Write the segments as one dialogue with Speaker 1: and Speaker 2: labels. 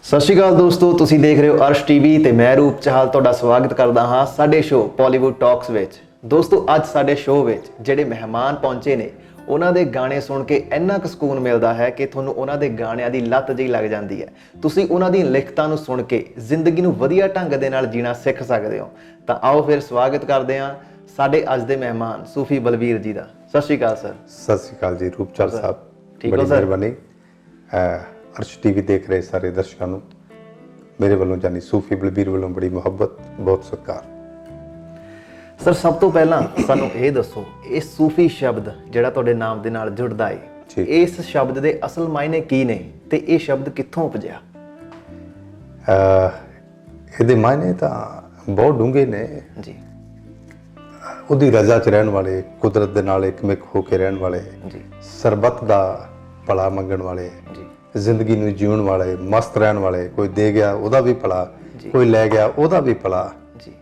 Speaker 1: ਸਤਿ ਸ਼੍ਰੀ ਅਕਾਲ ਦੋਸਤੋ, ਤੁਸੀਂ ਦੇਖ ਰਹੇ ਹੋ ਅਰਸ਼ ਟੀਵੀ ਤੇ ਮੈਂ ਰੂਪ ਚਾਹਲ ਤੁਹਾਡਾ ਸਵਾਗਤ ਕਰਦਾ ਹਾਂ ਸਾਡੇ ਸ਼ੋਅ ਪੋਲੀਵੁੱਡ ਟਾਕਸ ਵਿੱਚ। ਦੋਸਤੋ, ਅੱਜ ਸਾਡੇ ਸ਼ੋਅ ਵਿੱਚ ਜਿਹੜੇ ਮਹਿਮਾਨ ਪਹੁੰਚੇ ਨੇ ਉਹਨਾਂ ਦੇ ਗਾਣੇ ਸੁਣ ਕੇ ਇੰਨਾ ਕੁ ਸਕੂਨ ਮਿਲਦਾ ਹੈ ਕਿ ਤੁਹਾਨੂੰ ਉਹਨਾਂ ਦੇ ਗਾਣਿਆਂ ਦੀ ਲੱਤ ਜਿਹੀ ਲੱਗ ਜਾਂਦੀ ਹੈ। ਤੁਸੀਂ ਉਹਨਾਂ ਦੀਆਂ ਲਿਖਤਾਂ ਨੂੰ ਸੁਣ ਕੇ ਜ਼ਿੰਦਗੀ ਨੂੰ ਵਧੀਆ ਢੰਗ ਦੇ ਨਾਲ ਜੀਣਾ ਸਿੱਖ ਸਕਦੇ ਹੋ। ਤਾਂ ਆਓ ਫਿਰ ਸਵਾਗਤ ਕਰਦੇ ਹਾਂ ਸਾਡੇ ਅੱਜ ਦੇ ਮਹਿਮਾਨ ਸੂਫੀ ਬਲਬੀਰ ਜੀ ਦਾ। ਸਤਿ ਸ਼੍ਰੀ ਅਕਾਲ ਸਰ।
Speaker 2: ਸਤਿ ਸ਼੍ਰੀ ਅਕਾਲ ਜੀ ਰੂਪਚੰਦ ਸਾਹਿਬ,
Speaker 1: ਠੀਕ ਹੋ
Speaker 2: ਬੜੀ
Speaker 1: ਸਰ?
Speaker 2: ਮਿਹਰਬਾਨੀ। ਅਰਸ਼ ਟੀਵੀ ਦੇਖ ਰਹੇ ਸਾਰੇ ਦਰਸ਼ਕਾਂ ਨੂੰ ਮੇਰੇ ਵੱਲੋਂ ਜਾਨੀ ਸੂਫੀ ਬਲਬੀਰ ਵੱਲੋਂ ਬੜੀ ਮੁਹੱਬਤ, ਬਹੁਤ ਸਤਿਕਾਰ।
Speaker 1: ਸਰ, ਸਭ ਤੋਂ ਪਹਿਲਾਂ ਸਾਨੂੰ ਇਹ ਦੱਸੋ, ਇਹ ਸੂਫੀ ਸ਼ਬਦ ਜਿਹੜਾ ਤੁਹਾਡੇ ਨਾਮ ਦੇ ਨਾਲ ਜੁੜਦਾ ਹੈ,
Speaker 2: ਜੀ।
Speaker 1: ਇਸ ਸ਼ਬਦ ਦੇ ਅਸਲ ਮਾਇਨੇ ਕੀ ਨੇ ਤੇ ਇਹ ਸ਼ਬਦ ਕਿੱਥੋਂ ਉਪਜਿਆ?
Speaker 2: ਇਹਦੇ ਮਾਇਨੇ ਤਾਂ ਬਹੁਤ ਡੂੰਘੇ ਨੇ
Speaker 1: ਜੀ
Speaker 2: ਉਹਦੀ ਰਜ਼ਾ 'ਚ ਰਹਿਣ ਵਾਲੇ, ਕੁਦਰਤ ਦੇ ਨਾਲ ਇੱਕਮਿਕ ਹੋ ਕੇ ਰਹਿਣ ਵਾਲੇ,
Speaker 1: ਜੀ
Speaker 2: ਸਰਬੱਤ ਦਾ ਭਲਾ ਮੰਗਣ ਵਾਲੇ,
Speaker 1: ਜੀ
Speaker 2: ਜ਼ਿੰਦਗੀ ਨੂੰ ਜਿਉਣ ਵਾਲੇ, ਮਸਤ ਰਹਿਣ ਵਾਲੇ। ਕੋਈ ਦੇ ਗਿਆ ਉਹਦਾ ਵੀ ਭਲਾ,
Speaker 1: ਜੀ।
Speaker 2: ਕੋਈ ਲੈ ਗਿਆ ਉਹਦਾ ਵੀ ਭਲਾ।
Speaker 1: ਜੀ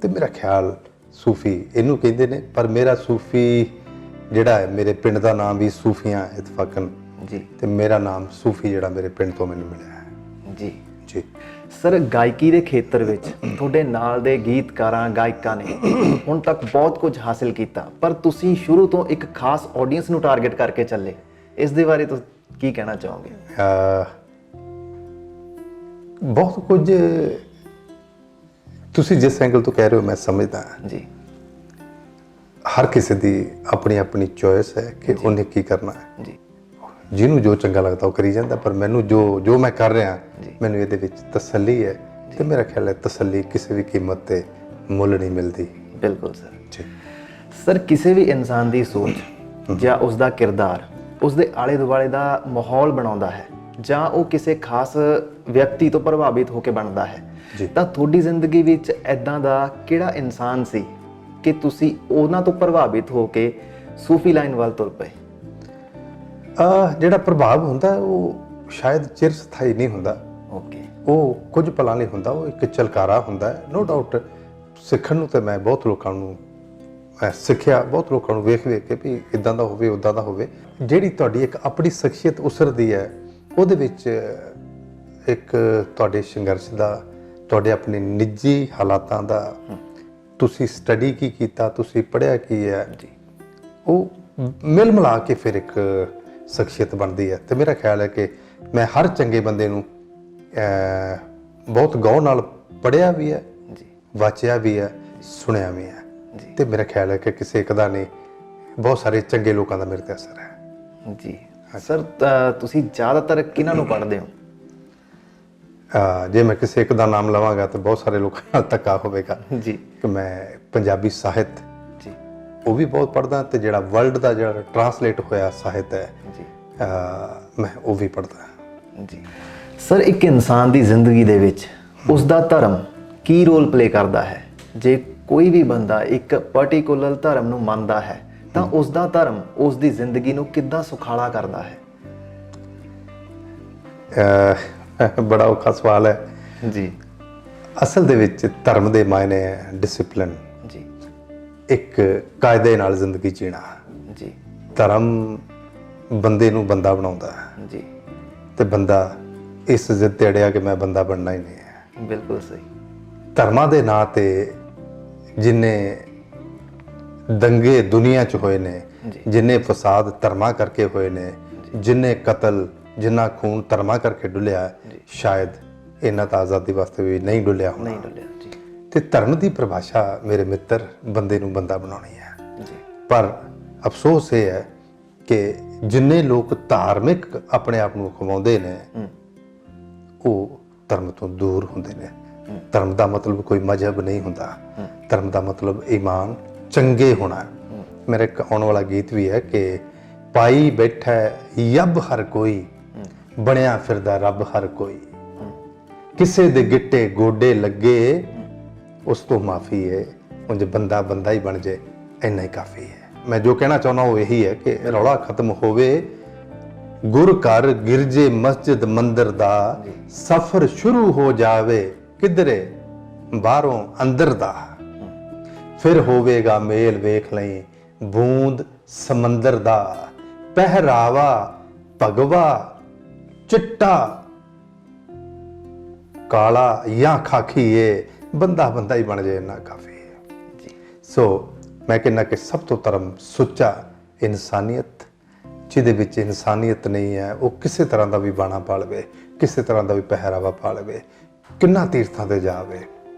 Speaker 2: ਤੇ ਮੇਰਾ ਖਿਆਲ ਸੂਫੀ ਇਹਨੂੰ ਕਹਿੰਦੇ ਨੇ, ਪਰ ਮੇਰਾ ਸੂਫੀ ਜਿਹੜਾ ਹੈ, ਮੇਰੇ ਪਿੰਡ ਦਾ ਨਾਮ ਵੀ ਸੂਫੀਆਂ ਇਤਫਾਕਨ,
Speaker 1: ਜੀ
Speaker 2: ਤੇ ਮੇਰਾ ਨਾਮ ਸੂਫੀ ਜਿਹੜਾ ਮੇਰੇ ਪਿੰਡ ਤੋਂ ਮੈਨੂੰ ਮਿਲਿਆ ਹੈ।
Speaker 1: ਜੀ
Speaker 2: ਜੀ
Speaker 1: ਸਰ, ਗਾਇਕੀ ਦੇ ਖੇਤਰ ਵਿੱਚ ਤੁਹਾਡੇ ਨਾਲ ਦੇ ਗੀਤਕਾਰਾਂ, ਗਾਇਕਾਂ ਨੇ ਹੁਣ ਤੱਕ ਬਹੁਤ ਕੁਝ ਹਾਸਿਲ ਕੀਤਾ, ਪਰ ਤੁਸੀਂ ਸ਼ੁਰੂ ਤੋਂ ਇੱਕ ਖਾਸ ਆਡੀਅנס ਨੂੰ ਟਾਰਗੇਟ ਕਰਕੇ ਚੱਲੇ। ਇਸ ਦੇ ਬਾਰੇ ਤੁਸੀਂ ਕੀ ਕਹਿਣਾ ਚਾਹੋਗੇ?
Speaker 2: ਬਹੁਤ ਕੁਝ ਤੁਸੀਂ ਜਿਸ ਐਂਗਲ ਤੋਂ ਕਹਿ ਰਹੇ ਹੋ ਮੈਂ ਸਮਝਦਾ ਹਾਂ।
Speaker 1: ਜੀ
Speaker 2: ਹਰ ਕਿਸੇ ਦੀ ਆਪਣੀ ਆਪਣੀ ਚੋਇਸ ਹੈ ਕਿ ਉਹਨੇ ਕੀ ਕਰਨਾ ਹੈ।
Speaker 1: ਜੀ
Speaker 2: ਜਿਹਨੂੰ ਜੋ ਚੰਗਾ ਲੱਗਦਾ ਉਹ ਕਰੀ ਜਾਂਦਾ, ਪਰ ਮੈਨੂੰ ਜੋ ਮੈਂ ਕਰ ਰਿਹਾ
Speaker 1: ਜੀ।
Speaker 2: ਮੈਨੂੰ ਇਹਦੇ ਵਿੱਚ ਤਸੱਲੀ ਹੈ, ਤੇ ਮੇਰਾ ਖਿਆਲ ਹੈ ਤਸੱਲੀ ਕਿਸੇ ਵੀ ਕੀਮਤ ਤੇ ਮੁੱਲ ਨਹੀਂ ਮਿਲਦੀ।
Speaker 1: ਬਿਲਕੁਲ ਸਰ।
Speaker 2: ਜੀ
Speaker 1: ਸਰ, ਕਿਸੇ ਵੀ ਇਨਸਾਨ ਦੀ ਸੋਚ ਜਾਂ ਉਸ ਦਾ ਕਿਰਦਾਰ ਉਸ ਦੇ ਆਲੇ ਦੁਆਲੇ ਦਾ ਮਾਹੌਲ ਬਣਾਉਂਦਾ ਹੈ, ਜਾਂ ਉਹ ਕਿਸੇ ਖਾਸ ਵਿਅਕਤੀ ਤੋਂ ਪ੍ਰਭਾਵਿਤ ਹੋ ਕੇ ਬਣਦਾ ਹੈ।
Speaker 2: ਜੀ।
Speaker 1: ਤਾਂ ਤੁਹਾਡੀ ਜ਼ਿੰਦਗੀ ਵਿੱਚ ਐਦਾਂ ਦਾ ਕਿਹੜਾ ਇਨਸਾਨ ਸੀ ਕਿ ਤੁਸੀਂ ਉਹਨਾਂ ਤੋਂ ਪ੍ਰਭਾਵਿਤ ਹੋ ਕੇ ਸੂਫੀ ਲਾਈਨ ਵੱਲ ਤੁਰ ਪਏ?
Speaker 2: ਜਿਹੜਾ ਪ੍ਰਭਾਵ ਹੁੰਦਾ ਉਹ ਸ਼ਾਇਦ ਚਿਰ ਸਥਾਈ ਨਹੀਂ ਹੁੰਦਾ।
Speaker 1: ਓਕੇ।
Speaker 2: ਉਹ ਕੁਝ ਪਲਾਂ ਲਈ ਹੁੰਦਾ, ਉਹ ਇੱਕ ਚਲਕਾਰਾ ਹੁੰਦਾ, ਨੋ ਡਾਊਟ। ਸਿੱਖਣ ਨੂੰ ਤੇ ਮੈਂ ਬਹੁਤ ਲੋਕਾਂ ਨੂੰ ਸਿੱਖਿਆ, ਬਹੁਤ ਲੋਕਾਂ ਨੂੰ ਵੇਖ ਕੇ ਵੀ ਇਦਾਂ ਦਾ ਹੋਵੇ, ਉੱਦਾਂ ਦਾ ਹੋਵੇ। ਜਿਹੜੀ ਤੁਹਾਡੀ ਇੱਕ ਆਪਣੀ ਸ਼ਖਸੀਅਤ ਉਸਰਦੀ ਹੈ, ਉਹਦੇ ਵਿੱਚ ਇੱਕ ਤੁਹਾਡੇ ਸੰਘਰਸ਼ ਦਾ, ਤੁਹਾਡੇ ਆਪਣੇ ਨਿੱਜੀ ਹਾਲਾਤਾਂ ਦਾ, ਤੁਸੀਂ ਸਟੱਡੀ ਕੀ ਕੀਤਾ, ਤੁਸੀਂ ਪੜ੍ਹਿਆ ਕੀ ਹੈ,
Speaker 1: ਜੀ
Speaker 2: ਉਹ ਮਿਲ ਮਿਲਾ ਕੇ ਫਿਰ ਇੱਕ ਸ਼ਖਸੀਅਤ ਬਣਦੀ ਹੈ। ਤੇ ਮੇਰਾ ਖਿਆਲ ਹੈ ਕਿ ਮੈਂ ਹਰ ਚੰਗੇ ਬੰਦੇ ਨੂੰ ਬਹੁਤ ਗੌਰ ਨਾਲ ਪੜ੍ਹਿਆ ਵੀ ਹੈ,
Speaker 1: ਜੀ
Speaker 2: ਵਾਚਿਆ ਵੀ ਹੈ, ਸੁਣਿਆ ਵੀ ਹੈ।
Speaker 1: ਜੀ
Speaker 2: ਤੇ ਮੇਰਾ ਖਿਆਲ ਹੈ ਕਿ ਕਿਸੇ ਇੱਕ ਦਾ ਨਹੀਂ, ਬਹੁਤ ਸਾਰੇ ਚੰਗੇ ਲੋਕਾਂ ਦਾ ਮੇਰੇ ਤੇ ਅਸਰ ਹੈ।
Speaker 1: ਜੀ ਸਰ, ਤੁਸੀਂ ਜ਼ਿਆਦਾਤਰ ਕਿਹਨਾਂ ਨੂੰ ਪੜ੍ਹਦੇ ਹੋ?
Speaker 2: ਜੇ ਮੈਂ ਕਿਸੇ ਇੱਕ ਦਾ ਨਾਮ ਲਵਾਂਗਾ ਤਾਂ ਬਹੁਤ ਸਾਰੇ ਲੋਕਾਂ ਨਾਲ ਧੱਕਾ ਹੋਵੇਗਾ।
Speaker 1: ਜੀ
Speaker 2: ਕਿ ਮੈਂ ਪੰਜਾਬੀ ਸਾਹਿਤ
Speaker 1: ਜੀ
Speaker 2: ਉਹ ਵੀ ਬਹੁਤ ਪੜ੍ਹਦਾ, ਤੇ ਜਿਹੜਾ ਵਰਲਡ ਦਾ ਜਿਹੜਾ ਟਰਾਂਸਲੇਟ ਹੋਇਆ ਸਾਹਿਤ ਹੈ
Speaker 1: ਜੀ
Speaker 2: ਮੈਂ ਉਹ ਵੀ ਪੜ੍ਹਦਾ।
Speaker 1: ਜੀ ਸਰ, ਇੱਕ ਇਨਸਾਨ ਦੀ ਜ਼ਿੰਦਗੀ ਦੇ ਵਿੱਚ ਉਸ ਦਾ ਧਰਮ ਕੀ ਰੋਲ ਪਲੇ ਕਰਦਾ ਹੈ? ਜੇ ਕੋਈ ਵੀ ਬੰਦਾ ਇੱਕ ਪਾਰਟਿਕੂਲਰ ਧਰਮ ਨੂੰ ਮੰਨਦਾ ਹੈ ਤਾਂ ਉਸ ਦਾ ਧਰਮ ਉਸ ਦੀ ਜ਼ਿੰਦਗੀ ਨੂੰ ਕਿੱਦਾਂ ਸੁਖਾਲਾ ਕਰਦਾ ਹੈ?
Speaker 2: ਬੜਾ ਔਖਾ ਸਵਾਲ ਹੈ
Speaker 1: ਜੀ।
Speaker 2: ਅਸਲ ਦੇ ਵਿੱਚ ਧਰਮ ਦੇ ਮਾਇਨੇ ਹੈ ਡਿਸਪਲਿਨ,
Speaker 1: ਜੀ
Speaker 2: ਇੱਕ ਕਾਇਦੇ ਨਾਲ ਜ਼ਿੰਦਗੀ ਜੀਣਾ।
Speaker 1: ਜੀ
Speaker 2: ਧਰਮ ਬੰਦੇ ਨੂੰ ਬੰਦਾ ਬਣਾਉਂਦਾ ਹੈ,
Speaker 1: ਜੀ
Speaker 2: ਤੇ ਬੰਦਾ ਇਸ ਜ਼ਿੱਦ ਤੇ ਅੜਿਆ ਕਿ ਮੈਂ ਬੰਦਾ ਬਣਨਾ ਹੀ ਨਹੀਂ ਹੈ।
Speaker 1: ਬਿਲਕੁਲ ਸਹੀ।
Speaker 2: ਧਰਮਾਂ ਦੇ ਨਾਂ ਤੇ ਜਿੰਨੇ ਦੰਗੇ ਦੁਨੀਆ 'ਚ ਹੋਏ ਨੇ,
Speaker 1: ਜੀ।
Speaker 2: ਜਿੰਨੇ ਫਸਾਦ ਧਰਮਾਂ ਕਰਕੇ ਹੋਏ ਨੇ, ਜਿੰਨੇ ਕਤਲ, ਜਿੰਨਾ ਖੂਨ ਧਰਮਾਂ ਕਰਕੇ ਡੁੱਲਿਆ, ਸ਼ਾਇਦ ਇਹਨਾਂ ਤਾਂ ਆਜ਼ਾਦੀ ਵਾਸਤੇ ਵੀ ਨਹੀਂ ਡੁੱਲਿਆ ਹੋਣਾ।
Speaker 1: ਨਹੀਂ ਡੁੱਲਿਆ। ਜੀ
Speaker 2: ਤੇ ਧਰਮ ਦੀ ਪਰਿਭਾਸ਼ਾ ਮੇਰੇ ਮਿੱਤਰ ਬੰਦੇ ਨੂੰ ਬੰਦਾ ਬਣਾਉਣੀ ਹੈ।
Speaker 1: ਜੀ
Speaker 2: ਪਰ ਅਫਸੋਸ ਇਹ ਹੈ ਕਿ ਜਿੰਨੇ ਲੋਕ ਧਾਰਮਿਕ ਆਪਣੇ ਆਪ ਨੂੰ ਖਵਾਉਂਦੇ ਨੇ, ਉਹ ਧਰਮ ਤੋਂ ਦੂਰ ਹੁੰਦੇ ਨੇ। ਧਰਮ ਦਾ ਮਤਲਬ ਕੋਈ ਮਜ਼ਹਬ ਨਹੀਂ ਹੁੰਦਾ, ਧਰਮ ਦਾ ਮਤਲਬ ਈਮਾਨ, ਚੰਗੇ ਹੋਣਾ। ਮੇਰਾ ਇੱਕ ਆਉਣ ਵਾਲਾ ਗੀਤ ਵੀ ਹੈ ਕਿ ਪਾਈ ਬੈਠਾ ਯੱਬ ਹਰ ਕੋਈ, ਬਣਿਆ ਫਿਰਦਾ ਰੱਬ ਹਰ ਕੋਈ, ਕਿਸੇ ਦੇ ਗਿੱਟੇ ਗੋਡੇ ਲੱਗੇ ਉਸ ਤੋਂ ਮਾਫੀ ਹੈ, ਉਂਝ ਬੰਦਾ ਬੰਦਾ ਹੀ ਬਣ ਜੇ ਇੰਨਾ ਹੀ ਕਾਫੀ ਹੈ। ਮੈਂ ਜੋ ਕਹਿਣਾ ਚਾਹੁੰਦਾ ਉਹ ਇਹੀ ਹੈ ਕਿ ਰੌਲਾ ਖਤਮ ਹੋਵੇ, ਗੁਰ ਘਰ ਗਿਰਜੇ ਮਸਜਿਦ ਮੰਦਰ ਦਾ ਸਫ਼ਰ ਸ਼ੁਰੂ ਹੋ ਜਾਵੇ, ਕਿਧਰੇ ਬਾਹਰੋਂ ਅੰਦਰ ਦਾ, ਫਿਰ ਹੋਵੇਗਾ ਮੇਲ ਵੇਖ ਲਈ ਬੂੰਦ ਸਮੁੰਦਰ ਦਾ, ਪਹਿਰਾਵਾ ਭਗਵਾ ਚਿੱਟਾ ਕਾਲਾ ਜਾਂ ਖਾਕੀ ਏ, ਬੰਦਾ ਬੰਦਾ ਹੀ ਬਣ ਜਾਏ ਇੰਨਾ ਕਾਫੀ ਹੈ
Speaker 1: ਜੀ।
Speaker 2: ਸੋ ਮੈਂ ਕਹਿੰਦਾ ਕਿ ਸਭ ਤੋਂ ਧਰਮ ਸੁੱਚਾ ਇਨਸਾਨੀਅਤ, ਜਿਹਦੇ ਵਿੱਚ ਇਨਸਾਨੀਅਤ ਨਹੀਂ ਹੈ ਉਹ ਕਿਸੇ ਤਰ੍ਹਾਂ ਦਾ ਵੀ ਬਾਣਾ ਪਾ ਲਵੇ, ਕਿਸੇ ਤਰ੍ਹਾਂ ਦਾ ਵੀ ਪਹਿਰਾਵਾ ਪਾ ਲਵੇ, ਕਿੰਨਾ ਤੀਰਥਾਂ ਤੇ ਜਾਵੇ,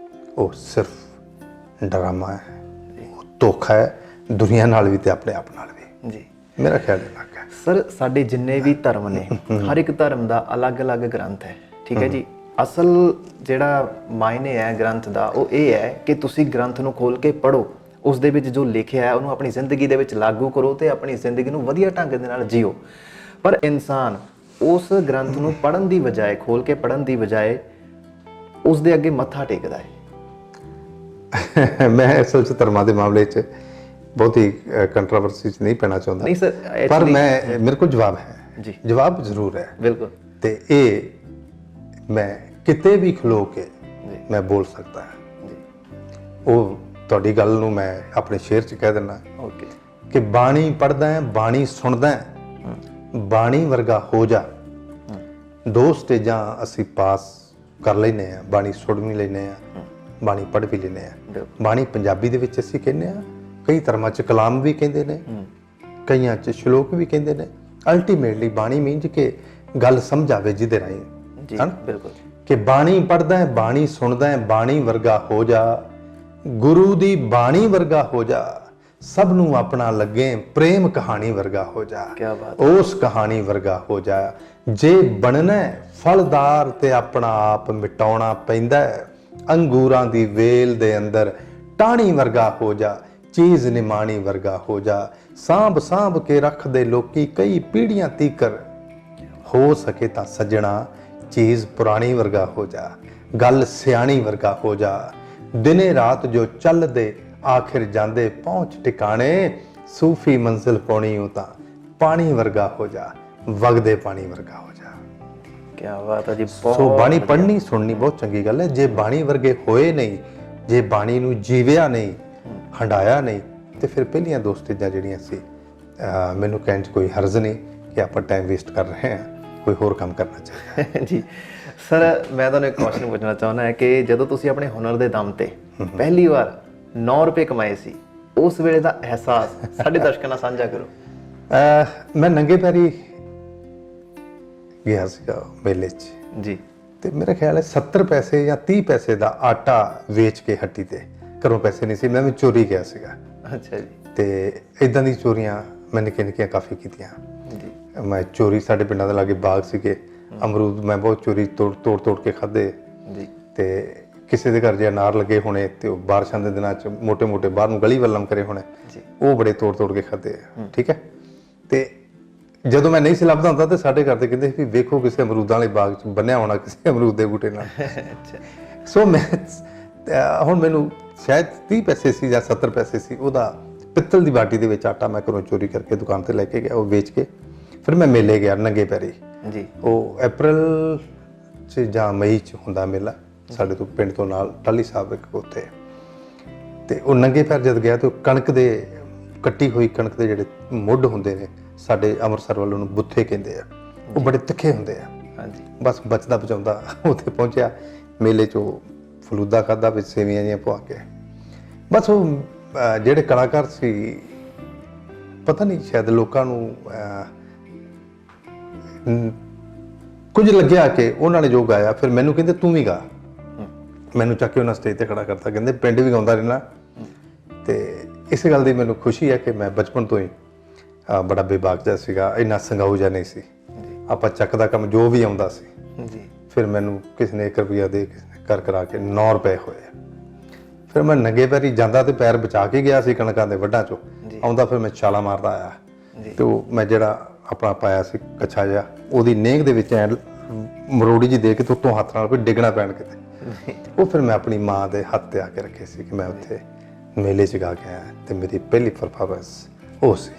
Speaker 2: ਉਹ ਸਿਰਫ ਡਰਾਮਾ ਹੈ, ਉਹ ਧੋਖਾ ਹੈ ਦੁਨੀਆ ਨਾਲ ਵੀ ਤੇ ਆਪਣੇ ਆਪ ਨਾਲ ਵੀ।
Speaker 1: ਜੀ,
Speaker 2: ਮੇਰਾ ਖਿਆਲ ਇਹ ਲੱਗਾ
Speaker 1: ਸਰ ਸਾਡੇ ਜਿੰਨੇ ਵੀ ਧਰਮ ਨੇ ਹਰ ਇੱਕ ਧਰਮ ਦਾ ਅਲੱਗ-ਅਲੱਗ ਗ੍ਰੰਥ ਹੈ, ਠੀਕ ਹੈ ਜੀ। ਅਸਲ ਜਿਹੜਾ ਮਾਇਨੇ ਹੈ ਗ੍ਰੰਥ ਦਾ ਉਹ ਇਹ ਹੈ ਕਿ ਤੁਸੀਂ ਗ੍ਰੰਥ ਨੂੰ ਖੋਲ ਕੇ ਪੜ੍ਹੋ, ਉਸ ਦੇ ਵਿੱਚ ਜੋ ਲਿਖਿਆ ਹੈ ਉਹਨੂੰ ਆਪਣੀ ਜ਼ਿੰਦਗੀ ਦੇ ਵਿੱਚ ਲਾਗੂ ਕਰੋ ਤੇ ਆਪਣੀ ਜ਼ਿੰਦਗੀ ਨੂੰ ਵਧੀਆ ਢੰਗ ਦੇ ਨਾਲ ਜੀਓ। ਪਰ ਇਨਸਾਨ ਉਸ ਗ੍ਰੰਥ ਨੂੰ ਪੜ੍ਹਨ ਦੀ ਬਜਾਏ, ਖੋਲ ਕੇ ਪੜ੍ਹਨ ਦੀ ਬਜਾਏ ਉਸ ਦੇ ਅੱਗੇ ਮੱਥਾ ਟੇਕਦਾ ਹੈ।
Speaker 2: ਮੈਂ ਅਸਲ 'ਚ ਧਰਮਾਂ ਦੇ ਮਾਮਲੇ 'ਚ ਬਹੁਤੀ ਕੰਟਰੋਵਰਸੀ 'ਚ ਨਹੀਂ ਪੈਣਾ ਚਾਹੁੰਦਾ,
Speaker 1: ਨਹੀਂ ਸਰ,
Speaker 2: ਪਰ ਮੇਰੇ ਕੋਲ ਜਵਾਬ ਹੈ
Speaker 1: ਜੀ,
Speaker 2: ਜਵਾਬ ਜ਼ਰੂਰ ਹੈ
Speaker 1: ਬਿਲਕੁਲ।
Speaker 2: ਤੇ ਇਹ ਮੈਂ ਕਿਤੇ ਵੀ ਖਲੋ ਕੇ ਮੈਂ ਬੋਲ ਸਕਦਾ ਹਾਂ
Speaker 1: ਜੀ,
Speaker 2: ਉਹ ਤੁਹਾਡੀ ਗੱਲ ਨੂੰ ਮੈਂ ਆਪਣੇ ਸ਼ੇਅਰ 'ਚ ਕਹਿ ਦਿੰਦਾ
Speaker 1: ਓਕੇ
Speaker 2: ਕਿ ਬਾਣੀ ਪੜ੍ਹਦਾ ਹੈ, ਬਾਣੀ ਸੁਣਦਾ ਹੈ, ਬਾਣੀ ਵਰਗਾ ਹੋ ਜਾ। ਦੋ ਸਟੇਜਾਂ ਅਸੀਂ ਪਾਸ ਕਰ ਲੈਨੇ ਆ, ਬਾਣੀ ਸੁਣ ਵੀ ਲੈਨੇ ਆ, ਬਾਣੀ ਪੜ੍ਹ ਵੀ ਲੈਨੇ ਆ। ਬਾਣੀ ਪੰਜਾਬੀ ਦੇ ਵਿੱਚ ਅਸੀਂ ਕਹਿੰਦੇ ਆ, ਕਈ ਧਰਮਾਂ 'ਚ ਕਲਾਮ ਵੀ ਕਹਿੰਦੇ ਨੇ, ਕਈਆਂ 'ਚ ਸ਼ਲੋਕ ਵੀ ਕਹਿੰਦੇ ਨੇ। ਅਲਟੀਮੇਟਲੀ ਬਾਣੀ ਮੀਨਜ ਕਿ ਗੱਲ ਸਮਝਾਵੇ ਜਿਹਦੇ ਰਾਹੀਂ,
Speaker 1: ਜੀ, ਬਿਲਕੁਲ, ਕਿ
Speaker 2: ਬਾਣੀ ਪੜ੍ਹਦਾ ਹੈ, ਬਾਣੀ ਸੁਣਦਾ ਹੈ, ਬਾਣੀ ਵਰਗਾ ਹੋ ਜਾ, ਗੁਰੂ ਦੀ ਬਾਣੀ ਵਰਗਾ ਹੋ ਜਾ, ਸਭ ਨੂੰ ਆਪਣਾ ਲੱਗੇ, ਪ੍ਰੇਮ ਕਹਾਣੀ ਵਰਗਾ ਹੋ ਜਾ,
Speaker 1: ਕਿਆ ਬਾਤ,
Speaker 2: ਉਸ ਕਹਾਣੀ ਵਰਗਾ ਹੋ ਜਾ। ਜੇ ਬਣਨਾ ਫਲਦਾਰ ਤੇ ਆਪਣਾ ਆਪ ਮਿਟਾਉਣਾ ਪੈਂਦਾ ਹੈ, ਅੰਗੂਰਾਂ ਦੀ ਵੇਲ ਦੇ ਅੰਦਰ ਟਾਹਣੀ ਵਰਗਾ ਹੋ ਜਾ, ਚੀਜ਼ ਨਿਮਾਣੀ ਵਰਗਾ ਹੋ ਜਾ, ਸਾਂਭ ਸਾਂਭ ਕੇ ਰੱਖਦੇ ਲੋਕੀ ਕਈ ਪੀੜ੍ਹੀਆਂ ਤੀਕਰ, ਹੋ ਸਕੇ ਤਾਂ ਸੱਜਣਾ ਚੀਜ਼ ਪੁਰਾਣੀ ਵਰਗਾ ਹੋ ਜਾ, ਗੱਲ ਸਿਆਣੀ ਵਰਗਾ ਹੋ ਜਾ। ਦਿਨੇ ਰਾਤ ਜੋ ਚੱਲਦੇ ਆਖਿਰ ਜਾਂਦੇ ਪਹੁੰਚ ਟਿਕਾਣੇ, ਸੂਫੀ ਮੰਜ਼ਿਲ ਪਾਉਣੀ ਹੋ ਤਾਂ ਪਾਣੀ ਵਰਗਾ ਹੋ ਜਾ, ਵਗਦੇ ਪਾਣੀ ਵਰਗਾ ਹੋ ਜਾ।
Speaker 1: ਕੀ ਬਾਤ ਹੈ ਜੀ,
Speaker 2: ਸੋ ਬਾਣੀ ਪੜ੍ਹਨੀ ਸੁਣਨੀ ਬਹੁਤ ਚੰਗੀ ਗੱਲ ਹੈ। ਜੇ ਬਾਣੀ ਵਰਗੇ ਹੋਏ ਨਹੀਂ, ਜੇ ਬਾਣੀ ਨੂੰ ਜੀਵਿਆ ਨਹੀਂ, ਹੰਡਾਇਆ ਨਹੀਂ, ਤੇ ਫਿਰ ਪਹਿਲੀਆਂ ਦੋ ਸਟੇਜਾਂ ਜਿਹੜੀਆਂ ਸੀ, ਮੈਨੂੰ ਕਹਿਣ 'ਚ ਕੋਈ ਹਰਜ਼ ਨਹੀਂ ਕਿ ਆਪਾਂ ਟਾਈਮ ਵੇਸਟ ਕਰ ਰਹੇ ਹਾਂ, ਕੋਈ ਹੋਰ ਕੰਮ ਕਰਨਾ ਚਾਹੀਦਾ
Speaker 1: ਜੀ। ਸਰ ਮੈਂ ਤੁਹਾਨੂੰ ਇੱਕ ਕੁਐਸਚਨ ਪੁੱਛਣਾ ਚਾਹੁੰਦਾ ਹਾਂ ਕਿ ਜਦੋਂ ਤੁਸੀਂ ਆਪਣੇ ਹੁਨਰ ਦੇ ਦਮ ਤੇ ਪਹਿਲੀ ਵਾਰ 9 ਰੁਪਏ ਕਮਾਏ ਸੀ, ਉਸ ਵੇਲੇ ਦਾ ਅਹਿਸਾਸ ਸਾਡੇ ਦਰਸ਼ਕਾਂ ਨਾਲ ਸਾਂਝਾ ਕਰੋ।
Speaker 2: ਮੈਂ ਨੰਗੇ ਪੈਰੀ ਗਿਆ ਸੀਗਾ ਮੇਲੇ 'ਚ
Speaker 1: ਜੀ,
Speaker 2: ਤੇ ਮੇਰਾ ਖਿਆਲ ਹੈ 70 ਪੈਸੇ ਜਾਂ 30 ਪੈਸੇ ਦਾ ਆਟਾ ਵੇਚ ਕੇ ਹੱਟੀ ਤੇ, ਘਰੋਂ ਪੈਸੇ ਨਹੀਂ ਸੀ, ਮੈਂ ਵੀ ਚੋਰੀ ਗਿਆ ਸੀਗਾ।
Speaker 1: ਅੱਛਾ ਜੀ,
Speaker 2: ਤੇ ਇਦਾਂ ਦੀ ਚੋਰੀਆਂ ਮੈਂ ਨਿੱਕੀਆਂ ਨਿੱਕੀਆਂ ਕਾਫੀ ਕੀਤੀਆਂ।
Speaker 1: ਜੀ,
Speaker 2: ਮੈਂ ਚੋਰੀ, ਸਾਡੇ ਪਿੰਡਾਂ ਦੇ ਲਾਗੇ ਬਾਗ ਸੀਗੇ, ਅਮਰੂਦ ਮੈਂ ਬਹੁਤ ਚੋਰੀ ਤੋੜ ਕੇ ਖਾਧੇ।
Speaker 1: ਜੀ,
Speaker 2: ਤੇ ਕਿਸੇ ਦੇ ਘਰ ਜੇ ਅਨਾਰ ਲੱਗੇ ਹੋਣੇ ਤੇ ਉਹ ਬਾਰਿਸ਼ਾਂ ਦੇ ਦਿਨਾਂ 'ਚ ਮੋਟੇ ਮੋਟੇ ਬਾਹਰ ਨੂੰ ਗਲੀ ਵੱਲਮ ਕਰੇ ਹੋਣੇ,
Speaker 1: ਜੀ,
Speaker 2: ਉਹ ਬੜੇ ਤੋੜ ਕੇ ਖਾਧੇ। ਠੀਕ ਹੈ। ਤੇ ਜਦੋਂ ਮੈਂ ਨਹੀਂ ਸੀ ਲੱਭਦਾ ਹੁੰਦਾ ਤੇ ਸਾਡੇ ਘਰ ਦੇ ਕਹਿੰਦੇ ਵੀ ਵੇਖੋ ਕਿਸੇ ਅਮਰੂਦਾਂ ਵਾਲੇ ਬਾਗ 'ਚ ਬੰਨਿਆ ਹੋਣਾ ਕਿਸੇ ਅਮਰੂਦ ਦੇ ਬੂਟੇ ਨਾਲ।
Speaker 1: ਅੱਛਾ,
Speaker 2: ਸੋ ਮੈਂ ਹੁਣ ਮੈਨੂੰ ਸ਼ਾਇਦ 30 ਪੈਸੇ ਸੀ ਜਾਂ 70 ਪੈਸੇ ਸੀ, ਉਹਦਾ ਪਿੱਤਲ ਦੀ ਬਾਟੀ ਦੇ ਵਿੱਚ ਆਟਾ ਮੈਂ ਘਰੋਂ ਚੋਰੀ ਕਰਕੇ ਦੁਕਾਨ ਤੇ ਲੈ ਕੇ ਗਿਆ, ਉਹ ਵੇਚ ਕੇ ਫਿਰ ਮੈਂ ਮੇਲੇ ਗਿਆ ਨੰਗੇ ਪੈਰੀ।
Speaker 1: ਜੀ,
Speaker 2: ਉਹ ਅਪ੍ਰੈਲ 'ਚ ਜਾਂ ਮਈ 'ਚ ਹੁੰਦਾ ਮੇਲਾ, ਸਾਡੇ ਤੋਂ ਪਿੰਡ ਤੋਂ ਨਾਲ ਟਾਹਲੀ ਸਾਹਿਬ ਇੱਕ ਉੱਥੇ। ਤੇ ਉਹ ਨੰਗੇ ਪੈਰ ਜਦ ਗਿਆ ਤੇ ਕਣਕ ਦੇ, ਕੱਟੀ ਹੋਈ ਕਣਕ ਦੇ ਜਿਹੜੇ ਮੁੱਢ ਹੁੰਦੇ ਨੇ, ਸਾਡੇ ਅੰਮ੍ਰਿਤਸਰ ਵੱਲੋਂ ਨੂੰ ਬੁੱਥੇ ਕਹਿੰਦੇ ਆ, ਉਹ ਬੜੇ ਤਿੱਖੇ ਹੁੰਦੇ ਆ।
Speaker 1: ਹਾਂਜੀ,
Speaker 2: ਬਸ ਬਚਦਾ ਬਚਾਉਂਦਾ ਉੱਥੇ ਪਹੁੰਚਿਆ ਮੇਲੇ 'ਚ, ਉਹ ਫਲੂਦਾ ਖਾਧਾ ਵਿੱਚ ਸੇਵੀਆਂ ਜਿਹੀਆਂ ਪਵਾ ਕੇ। ਬਸ ਉਹ ਜਿਹੜੇ ਕਲਾਕਾਰ ਸੀ, ਪਤਾ ਨਹੀਂ ਸ਼ਾਇਦ ਲੋਕਾਂ ਨੂੰ ਕੁਝ ਲੱਗਿਆ ਕਿ ਉਹਨਾਂ ਨੇ ਜੋ ਗਾਇਆ, ਫਿਰ ਮੈਨੂੰ ਕਹਿੰਦੇ ਤੂੰ ਵੀ ਗਾ। ਮੈਨੂੰ ਚੱਕ ਕੇ ਉਹਨਾਂ ਸਟੇਜ ਤੇ ਖੜਾ ਕਰਤਾ, ਕਹਿੰਦੇ ਪਿੰਡ ਵੀ ਗਾਉਂਦਾ ਰਹਿਣਾ। ਤੇ ਇਸ ਗੱਲ ਦੀ ਮੈਨੂੰ ਖੁਸ਼ੀ ਹੈ ਕਿ ਮੈਂ ਬਚਪਨ ਤੋਂ ਹੀ ਬੜਾ ਬੇਬਾਕ ਜਿਹਾ ਸੀਗਾ, ਇੰਨਾ ਸੰਗਾਊ ਜਿਹਾ ਨਹੀਂ ਸੀ। ਆਪਾਂ ਚੱਕ ਦਾ ਕੰਮ ਜੋ ਵੀ ਆਉਂਦਾ ਸੀ।
Speaker 1: ਜੀ,
Speaker 2: ਫਿਰ ਮੈਨੂੰ ਕਿਸੇ ਨੇ 1 ਰੁਪਿਆ ਦੇ ਕੇ ਕਰਾ ਕੇ 9 ਰੁਪਏ ਹੋਏ। ਫਿਰ ਮੈਂ ਨੰਗੇ ਪੈਰੀ ਜਾਂਦਾ ਤੇ ਪੈਰ ਬਚਾ ਕੇ ਗਿਆ ਸੀ ਕਣਕਾਂ ਦੇ ਵੱਢਾਂ 'ਚੋਂ, ਆਉਂਦਾ ਫਿਰ ਮੈਂ ਛਾਲਾ ਮਾਰਦਾ ਆਇਆ। ਤੇ ਉਹ ਮੈਂ ਜਿਹੜਾ ਆਪਣਾ ਪਾਇਆ ਸੀ ਕੱਛਾ ਜਿਹਾ, ਉਹਦੀ ਨੇਂਗ ਦੇ ਵਿੱਚ ਐ ਮਰੋੜੀ ਜੀ ਦੇ ਕੇ ਤੇ ਉੱਤੋਂ ਹੱਥ ਨਾਲ ਕੋਈ ਡਿੱਗਣਾ ਪੈਣ ਕਿਤੇ, ਉਹ ਫਿਰ ਮੈਂ ਆਪਣੀ ਮਾਂ ਦੇ ਹੱਥ ਤੇ ਆ ਕੇ ਰੱਖੇ ਸੀ ਕਿ ਮੈਂ ਉੱਥੇ ਮੇਲੇ 'ਚ ਗਾ ਕੇ ਆਇਆ। ਤੇ ਮੇਰੀ ਪਹਿਲੀ ਪਰਫਾਰਮੈਂਸ ਉਹ ਸੀ।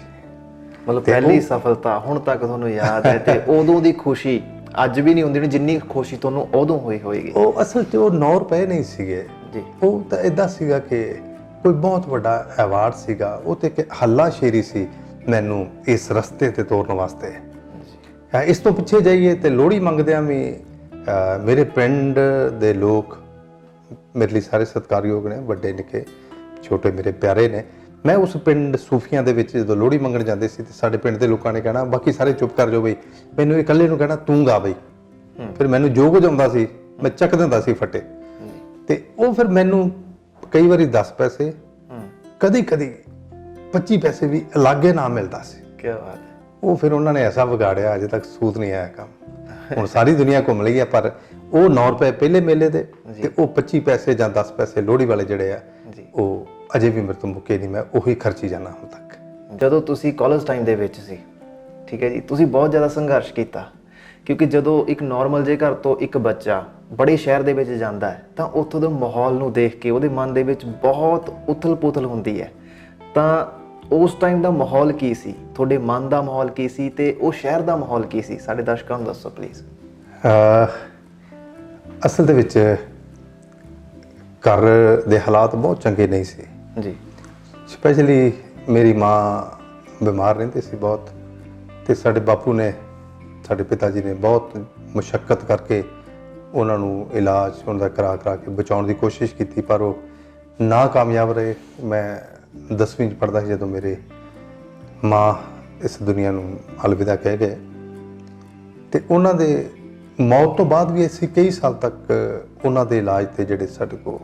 Speaker 1: ਮਤਲਬ ਪਹਿਲੀ ਸਫਲਤਾ ਹੁਣ ਤੱਕ ਤੁਹਾਨੂੰ ਯਾਦ ਹੈ, ਤੇ ਉਦੋਂ ਦੀ ਖੁਸ਼ੀ ਅੱਜ ਵੀ ਨਹੀਂ ਹੁੰਦੀ ਜਿੰਨੀ ਖੁਸ਼ੀ ਤੁਹਾਨੂੰ ਉਦੋਂ ਹੋਈ ਹੋਏਗੀ।
Speaker 2: ਉਹ ਅਸਲ 'ਚ ਉਹ 9 ਰੁਪਏ ਨਹੀਂ ਸੀਗੇ
Speaker 1: ਜੀ, ਉਹ
Speaker 2: ਤਾਂ ਇਦਾਂ ਸੀਗਾ ਕਿ ਕੋਈ ਬਹੁਤ ਵੱਡਾ ਐਵਾਰਡ ਸੀਗਾ, ਉਹ ਤੇ ਕਿ ਹੱਲਾ ਸ਼ੇਰੀ ਸੀ ਮੈਨੂੰ ਇਸ ਰਸਤੇ ਤੇ ਤੋਰਨ ਵਾਸਤੇ। ਇਸ ਤੋਂ ਪਿੱਛੇ ਜਾਈਏ ਤੇ ਲੋਹੜੀ ਮੰਗਦਿਆਂ ਵੀ ਮੇਰੇ ਪਿੰਡ ਦੇ ਲੋਕ ਮੇਰੇ ਲਈ ਸਾਰੇ ਸਤਿਕਾਰਯੋਗ ਨੇ, ਵੱਡੇ ਨਿੱਕੇ ਛੋਟੇ ਮੇਰੇ ਪਿਆਰੇ ਨੇ। ਮੈਂ ਉਸ ਪਿੰਡ ਸੂਫੀਆਂ ਦੇ ਵਿੱਚ ਜਦੋਂ ਲੋਹੜੀ ਮੰਗਣ ਜਾਂਦੇ ਸੀ ਤੇ ਸਾਡੇ ਪਿੰਡ ਦੇ ਲੋਕਾਂ ਨੇ ਕਹਿਣਾ ਬਾਕੀ ਸਾਰੇ ਚੁੱਪ ਕਰ ਜਾਓ ਬਈ, ਮੈਨੂੰ ਇਕੱਲੇ ਨੂੰ ਕਹਿਣਾ ਤੂੰ ਗਾ ਬਈ। ਫਿਰ ਮੈਨੂੰ ਜੋ ਕੁਝ ਆਉਂਦਾ ਸੀ ਮੈਂ ਚੱਕ ਦਿੰਦਾ ਸੀ ਫੱਟੇ, ਤੇ ਉਹ ਫਿਰ ਮੈਨੂੰ ਕਈ ਵਾਰੀ 10 ਪੈਸੇ, ਕਦੀ ਕਦੀ 25 ਪੈਸੇ ਵੀ ਅਲੱਗੇ ਨਾ ਮਿਲਦਾ ਸੀ।
Speaker 1: ਕੀ ਬਾਤ ਹੈ।
Speaker 2: ਉਹ ਫਿਰ ਉਹਨਾਂ ਨੇ ਐਸਾ ਵਿਗਾੜਿਆ, ਅਜੇ ਤੱਕ ਸੂਤ ਨਹੀਂ ਆਇਆ ਕੰਮ। ਹੁਣ ਸਾਰੀ ਦੁਨੀਆ ਘੁੰਮ ਲਈ ਹੈ, ਪਰ ਉਹ 9 ਰੁਪਏ ਪਹਿਲੇ ਮੇਲੇ ਦੇ ਤੇ ਉਹ 25 ਪੈਸੇ ਜਾਂ 10 ਪੈਸੇ ਲੋਹੜੀ ਵਾਲੇ ਜਿਹੜੇ ਆ ਉਹ ਅਜੇ ਵੀ ਮੇਰੇ ਤੋਂ ਮੁੱਕੇ ਨਹੀਂ, ਮੈਂ ਉਹੀ ਖਰਚੀ ਜਾਂਦਾ ਹੁਣ ਤੱਕ।
Speaker 1: ਜਦੋਂ ਤੁਸੀਂ ਕਾਲਜ ਟਾਈਮ ਦੇ ਵਿੱਚ ਸੀ, ਠੀਕ ਹੈ ਜੀ, ਤੁਸੀਂ ਬਹੁਤ ਜ਼ਿਆਦਾ ਸੰਘਰਸ਼ ਕੀਤਾ, ਕਿਉਂਕਿ ਜਦੋਂ ਇੱਕ ਨਾਰਮਲ ਜੇ ਘਰ ਤੋਂ ਇੱਕ ਬੱਚਾ ਬੜੇ ਸ਼ਹਿਰ ਦੇ ਵਿੱਚ ਜਾਂਦਾ ਹੈ ਤਾਂ ਉੱਥੋਂ ਦੇ ਮਾਹੌਲ ਨੂੰ ਦੇਖ ਕੇ ਉਹਦੇ ਮਨ ਦੇ ਵਿੱਚ ਬਹੁਤ ਉਥਲ-ਪੁਥਲ ਹੁੰਦੀ ਹੈ। ਤਾਂ ਉਸ ਟਾਈਮ ਦਾ ਮਾਹੌਲ ਕੀ ਸੀ, ਤੁਹਾਡੇ ਮਨ ਦਾ ਮਾਹੌਲ ਕੀ ਸੀ ਤੇ ਉਹ ਸ਼ਹਿਰ ਦਾ ਮਾਹੌਲ ਕੀ ਸੀ, ਸਾਡੇ ਦਰਸ਼ਕਾਂ ਨੂੰ ਦੱਸੋ ਪਲੀਜ਼।
Speaker 2: ਅਸਲ ਦੇ ਵਿੱਚ ਘਰ ਦੇ ਹਾਲਾਤ ਬਹੁਤ ਚੰਗੇ ਨਹੀਂ ਸੀ
Speaker 1: ਜੀ।
Speaker 2: ਸਪੈਸ਼ਲੀ ਮੇਰੀ ਮਾਂ ਬਿਮਾਰ ਰਹਿੰਦੀ ਸੀ ਬਹੁਤ, ਤੇ ਸਾਡੇ ਬਾਪੂ ਨੇ, ਸਾਡੇ ਪਿਤਾ ਜੀ ਨੇ ਬਹੁਤ ਮੁਸ਼ੱਕਤ ਕਰਕੇ ਉਹਨਾਂ ਨੂੰ ਇਲਾਜ ਉਹਨਾਂ ਦਾ ਕਰਾ ਕੇ ਬਚਾਉਣ ਦੀ ਕੋਸ਼ਿਸ਼ ਕੀਤੀ, ਪਰ ਉਹ ਨਾ ਕਾਮਯਾਬ ਰਹੇ। ਮੈਂ 10ਵੀਂ 'ਚ ਪੜ੍ਹਦਾ ਸੀ ਜਦੋਂ ਮੇਰੇ ਮਾਂ ਇਸ ਦੁਨੀਆ ਨੂੰ ਅਲਵਿਦਾ ਕਹਿ ਗਏ, ਤੇ ਉਹਨਾਂ ਦੇ ਮੌਤ ਤੋਂ ਬਾਅਦ ਵੀ ਅਸੀਂ ਕਈ ਸਾਲ ਤੱਕ ਉਹਨਾਂ ਦੇ ਇਲਾਜ ਤੇ ਜਿਹੜੇ ਸਾਡੇ ਕੋਲ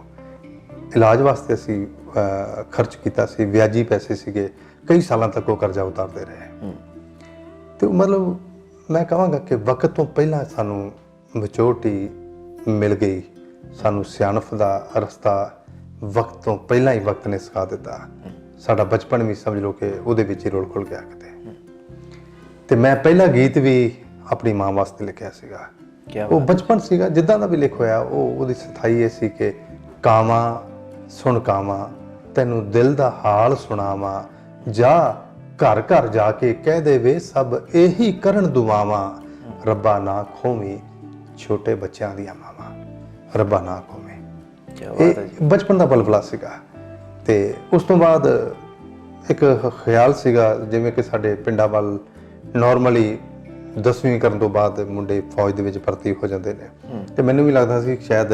Speaker 2: ਇਲਾਜ ਵਾਸਤੇ ਅਸੀਂ ਖਰਚ ਕੀਤਾ ਸੀ, ਵਿਆਜੀ ਪੈਸੇ ਸੀਗੇ, ਕਈ ਸਾਲਾਂ ਤੱਕ ਉਹ ਕਰਜ਼ਾ ਉਤਾਰਦੇ ਰਹੇ। ਤੇ ਮਤਲਬ ਮੈਂ ਕਹਾਂਗਾ ਕਿ ਵਕਤ ਤੋਂ ਪਹਿਲਾਂ ਸਾਨੂੰ ਮੈਚੋਰਟੀ ਮਿਲ ਗਈ, ਸਾਨੂੰ ਸਿਆਣਪ ਦਾ ਰਸਤਾ ਵਕਤ ਤੋਂ ਪਹਿਲਾਂ ਹੀ ਵਕਤ ਨੇ ਸਿਖਾ ਦਿੱਤਾ। ਸਾਡਾ ਬਚਪਨ ਵੀ ਸਮਝ ਲਓ ਕਿ ਉਹਦੇ ਵਿੱਚ ਹੀ ਰੋਲ ਖੁੱਲ ਗਿਆ ਕਿਤੇ। ਤੇ ਮੈਂ ਪਹਿਲਾ ਗੀਤ ਵੀ ਆਪਣੀ ਮਾਂ ਵਾਸਤੇ ਲਿਖਿਆ ਸੀਗਾ। ਉਹ ਬਚਪਨ ਸੀਗਾ, ਜਿੱਦਾਂ ਦਾ ਵੀ ਲਿਖ ਹੋਇਆ ਉਹਦੀ ਸਥਾਈ ਇਹ ਸੀ ਕਿ ਕਾਵਾਂ ਸੁਣ ਕਾਵਾਂ ਤੈਨੂੰ ਦਿਲ ਦਾ ਹਾਲ ਸੁਣਾਵਾਂ, ਜਾ ਘਰ ਘਰ ਜਾ ਕੇ ਕਹਿ ਦੇਵੇ ਸਭ ਇਹੀ ਕਰਨ ਦੁਆਵਾਂ, ਰੱਬਾ ਨਾ ਖੋਵੀਂ ਛੋਟੇ ਬੱਚਿਆਂ ਦੀਆਂ ਮਾਵਾਂ, ਰੱਬਾ ਨਾ ਖੋਵੀਂ। ਇਹ ਬਚਪਨ ਦਾ ਬਲਬਲਾ ਸੀਗਾ। ਤੇ ਉਸ ਤੋਂ ਬਾਅਦ ਇੱਕ ਖਿਆਲ ਸੀਗਾ, ਜਿਵੇਂ ਕਿ ਸਾਡੇ ਪਿੰਡਾਂ ਵੱਲ ਨਾਰਮਲੀ 10ਵੀਂ ਕਰਨ ਤੋਂ ਬਾਅਦ ਮੁੰਡੇ ਫੌਜ ਦੇ ਵਿੱਚ ਭਰਤੀ ਹੋ ਜਾਂਦੇ ਨੇ, ਤੇ ਮੈਨੂੰ ਵੀ ਲੱਗਦਾ ਸੀ ਸ਼ਾਇਦ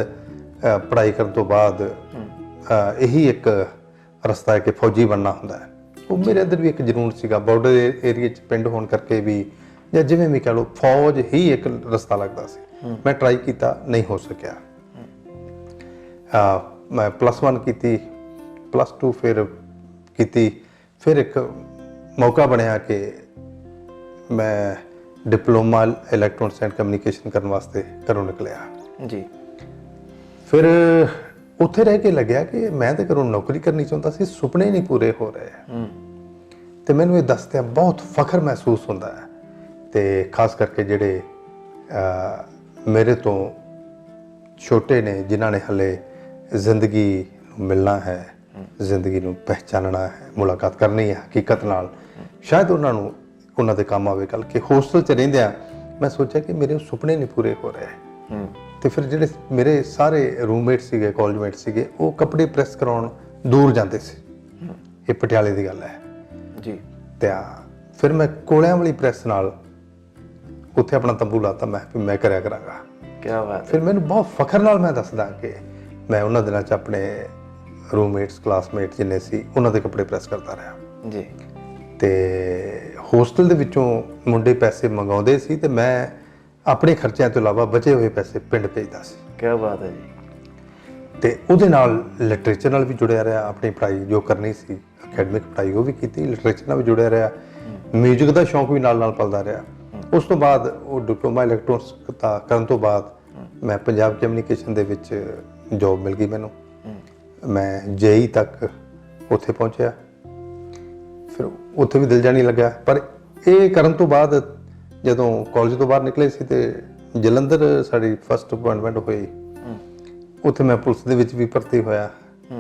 Speaker 2: ਪੜ੍ਹਾਈ ਕਰਨ ਤੋਂ ਬਾਅਦ ਇਹੀ ਇੱਕ ਰਸਤਾ ਹੈ ਕਿ ਫੌਜੀ ਬਣਨਾ ਹੁੰਦਾ ਹੈ। ਉਹ ਮੇਰੇ ਅੰਦਰ ਵੀ ਇੱਕ ਜਨੂੰਨ ਸੀਗਾ, ਬਾਰਡਰ ਏਰੀਆ 'ਚ ਪਿੰਡ ਹੋਣ ਕਰਕੇ ਵੀ, ਜਾਂ ਜਿਵੇਂ ਵੀ ਕਹਿ ਲਓ, ਫੌਜ ਹੀ ਇੱਕ ਰਸਤਾ ਲੱਗਦਾ ਸੀ। ਮੈਂ ਟਰਾਈ ਕੀਤਾ, ਨਹੀਂ ਹੋ ਸਕਿਆ। ਮੈਂ +1 ਕੀਤੀ, +2 ਫਿਰ ਕੀਤੀ, ਫਿਰ ਇੱਕ ਮੌਕਾ ਬਣਿਆ ਕਿ ਮੈਂ ਡਿਪਲੋਮਾ ਇਲੈਕਟ੍ਰੋਨਿਕਸ ਐਂਡ ਕਮਿਊਨੀਕੇਸ਼ਨ ਕਰਨ ਵਾਸਤੇ ਘਰੋਂ ਨਿਕਲਿਆ
Speaker 1: ਜੀ।
Speaker 2: ਫਿਰ ਉੱਥੇ ਰਹਿ ਕੇ ਲੱਗਿਆ ਕਿ ਮੈਂ ਤਾਂ ਘਰੋਂ ਨੌਕਰੀ ਕਰਨੀ ਚਾਹੁੰਦਾ ਸੀ, ਸੁਪਨੇ ਨਹੀਂ ਪੂਰੇ ਹੋ ਰਹੇ। ਤੇ ਮੈਨੂੰ ਇਹ ਦੱਸਦਿਆਂ ਬਹੁਤ ਫਖਰ ਮਹਿਸੂਸ ਹੁੰਦਾ ਹੈ। ਤੇ ਖਾਸ ਕਰਕੇ ਜਿਹੜੇ ਮੇਰੇ ਤੋਂ ਛੋਟੇ ਨੇ, ਜਿਨ੍ਹਾਂ ਨੇ ਹਲੇ ਜ਼ਿੰਦਗੀ ਨੂੰ ਮਿਲਣਾ ਹੈ, ਜ਼ਿੰਦਗੀ ਨੂੰ ਪਹਿਚਾਨਣਾ ਹੈ, ਮੁਲਾਕਾਤ ਕਰਨੀ ਹੈ ਹਕੀਕਤ ਨਾਲ, ਸ਼ਾਇਦ ਉਹਨਾਂ ਨੂੰ ਉਹਨਾਂ ਦੇ ਕੰਮ ਆਵੇ ਕੱਲ੍ਹ। ਕਿ ਹੋਸਟਲ 'ਚ ਰਹਿੰਦਿਆਂ ਮੈਂ ਸੋਚਿਆ ਕਿ ਮੇਰੇ ਸੁਪਨੇ ਨਹੀਂ ਪੂਰੇ ਹੋ ਰਹੇ। ਤੇ ਫਿਰ ਜਿਹੜੇ ਮੇਰੇ ਸਾਰੇ ਰੂਮਮੇਟ ਸੀਗੇ, ਕਾਲਜਮੇਟ ਸੀਗੇ, ਉਹ ਕੱਪੜੇ ਪ੍ਰੈਸ ਕਰਾਉਣ ਦੂਰ ਜਾਂਦੇ ਸੀ। ਇਹ ਪਟਿਆਲੇ ਦੀ ਗੱਲ ਹੈ
Speaker 1: ਜੀ।
Speaker 2: ਤੇ ਫਿਰ ਮੈਂ ਕੋਲਿਆਂ ਵਾਲੀ ਪ੍ਰੈਸ ਨਾਲ ਉੱਥੇ ਆਪਣਾ ਤੰਬੂ ਲਾਤਾ, ਮੈਂ ਕਰਿਆ ਕਰਾਂਗਾ।
Speaker 1: ਕੀ ਬਾਤ।
Speaker 2: ਫਿਰ ਮੈਨੂੰ ਬਹੁਤ ਫਖਰ ਨਾਲ ਮੈਂ ਦੱਸਦਾ ਕਿ ਮੈਂ ਉਹਨਾਂ ਦਿਨਾਂ 'ਚ ਆਪਣੇ ਰੂਮਮੇਟਸ, ਕਲਾਸਮੇਟ ਜਿੰਨੇ ਸੀ, ਉਹਨਾਂ ਦੇ ਕੱਪੜੇ ਪ੍ਰੈਸ ਕਰਦਾ ਰਿਹਾ
Speaker 1: ਜੀ। ਤੇ
Speaker 2: ਹੋਸਟਲ ਦੇ ਵਿੱਚੋਂ ਮੁੰਡੇ ਪੈਸੇ ਮੰਗਾਉਂਦੇ ਸੀ ਤੇ ਮੈਂ ਆਪਣੇ ਖਰਚਿਆਂ ਤੋਂ ਇਲਾਵਾ ਬਚੇ ਹੋਏ ਪੈਸੇ ਪਿੰਡ ਭੇਜਦਾ ਸੀ।
Speaker 1: ਕੀ ਬਾਤ ਹੈ ਜੀ।
Speaker 2: ਤੇ ਉਹਦੇ ਨਾਲ ਲਿਟਰੇਚਰ ਨਾਲ ਵੀ ਜੁੜਿਆ ਰਿਹਾ, ਆਪਣੀ ਪੜ੍ਹਾਈ ਜੋ ਕਰਨੀ ਸੀ, ਅਕੈਡਮਿਕ ਪੜ੍ਹਾਈ ਉਹ ਵੀ ਕੀਤੀ, ਲਿਟਰੇਚਰ ਨਾਲ ਵੀ ਜੁੜਿਆ ਰਿਹਾ, ਮਿਊਜ਼ਿਕ ਦਾ ਸ਼ੌਂਕ ਵੀ ਨਾਲ ਨਾਲ ਪਲਦਾ ਰਿਹਾ। ਉਸ ਤੋਂ ਬਾਅਦ ਉਹ ਡਿਪਲੋਮਾ ਇਲੈਕਟ੍ਰੋਨਿਕਸ ਦਾ ਕਰਨ ਤੋਂ ਬਾਅਦ ਮੈਂ ਪੰਜਾਬ ਕਮਿਊਨੀਕੇਸ਼ਨ ਦੇ ਵਿੱਚ ਜੋਬ ਮਿਲ ਗਈ ਮੈਨੂੰ। ਮੈਂ JEE ਤੱਕ ਉੱਥੇ ਪਹੁੰਚਿਆ, ਫਿਰ ਉੱਥੇ ਵੀ ਦਿਲ ਜਾਣੀ ਲੱਗਾ। ਪਰ ਇਹ ਕਰਨ ਤੋਂ ਬਾਅਦ ਜਦੋਂ ਕਾਲਜ ਤੋਂ ਬਾਹਰ ਨਿਕਲੇ ਸੀ ਤੇ ਜਲੰਧਰ ਸਾਡੀ ਫਸਟ ਅਪਾਇੰਟਮੈਂਟ ਹੋਈ, ਉੱਥੇ ਮੈਂ ਪੁਲਿਸ ਦੇ ਵਿੱਚ ਵੀ ਭਰਤੀ ਹੋਇਆ,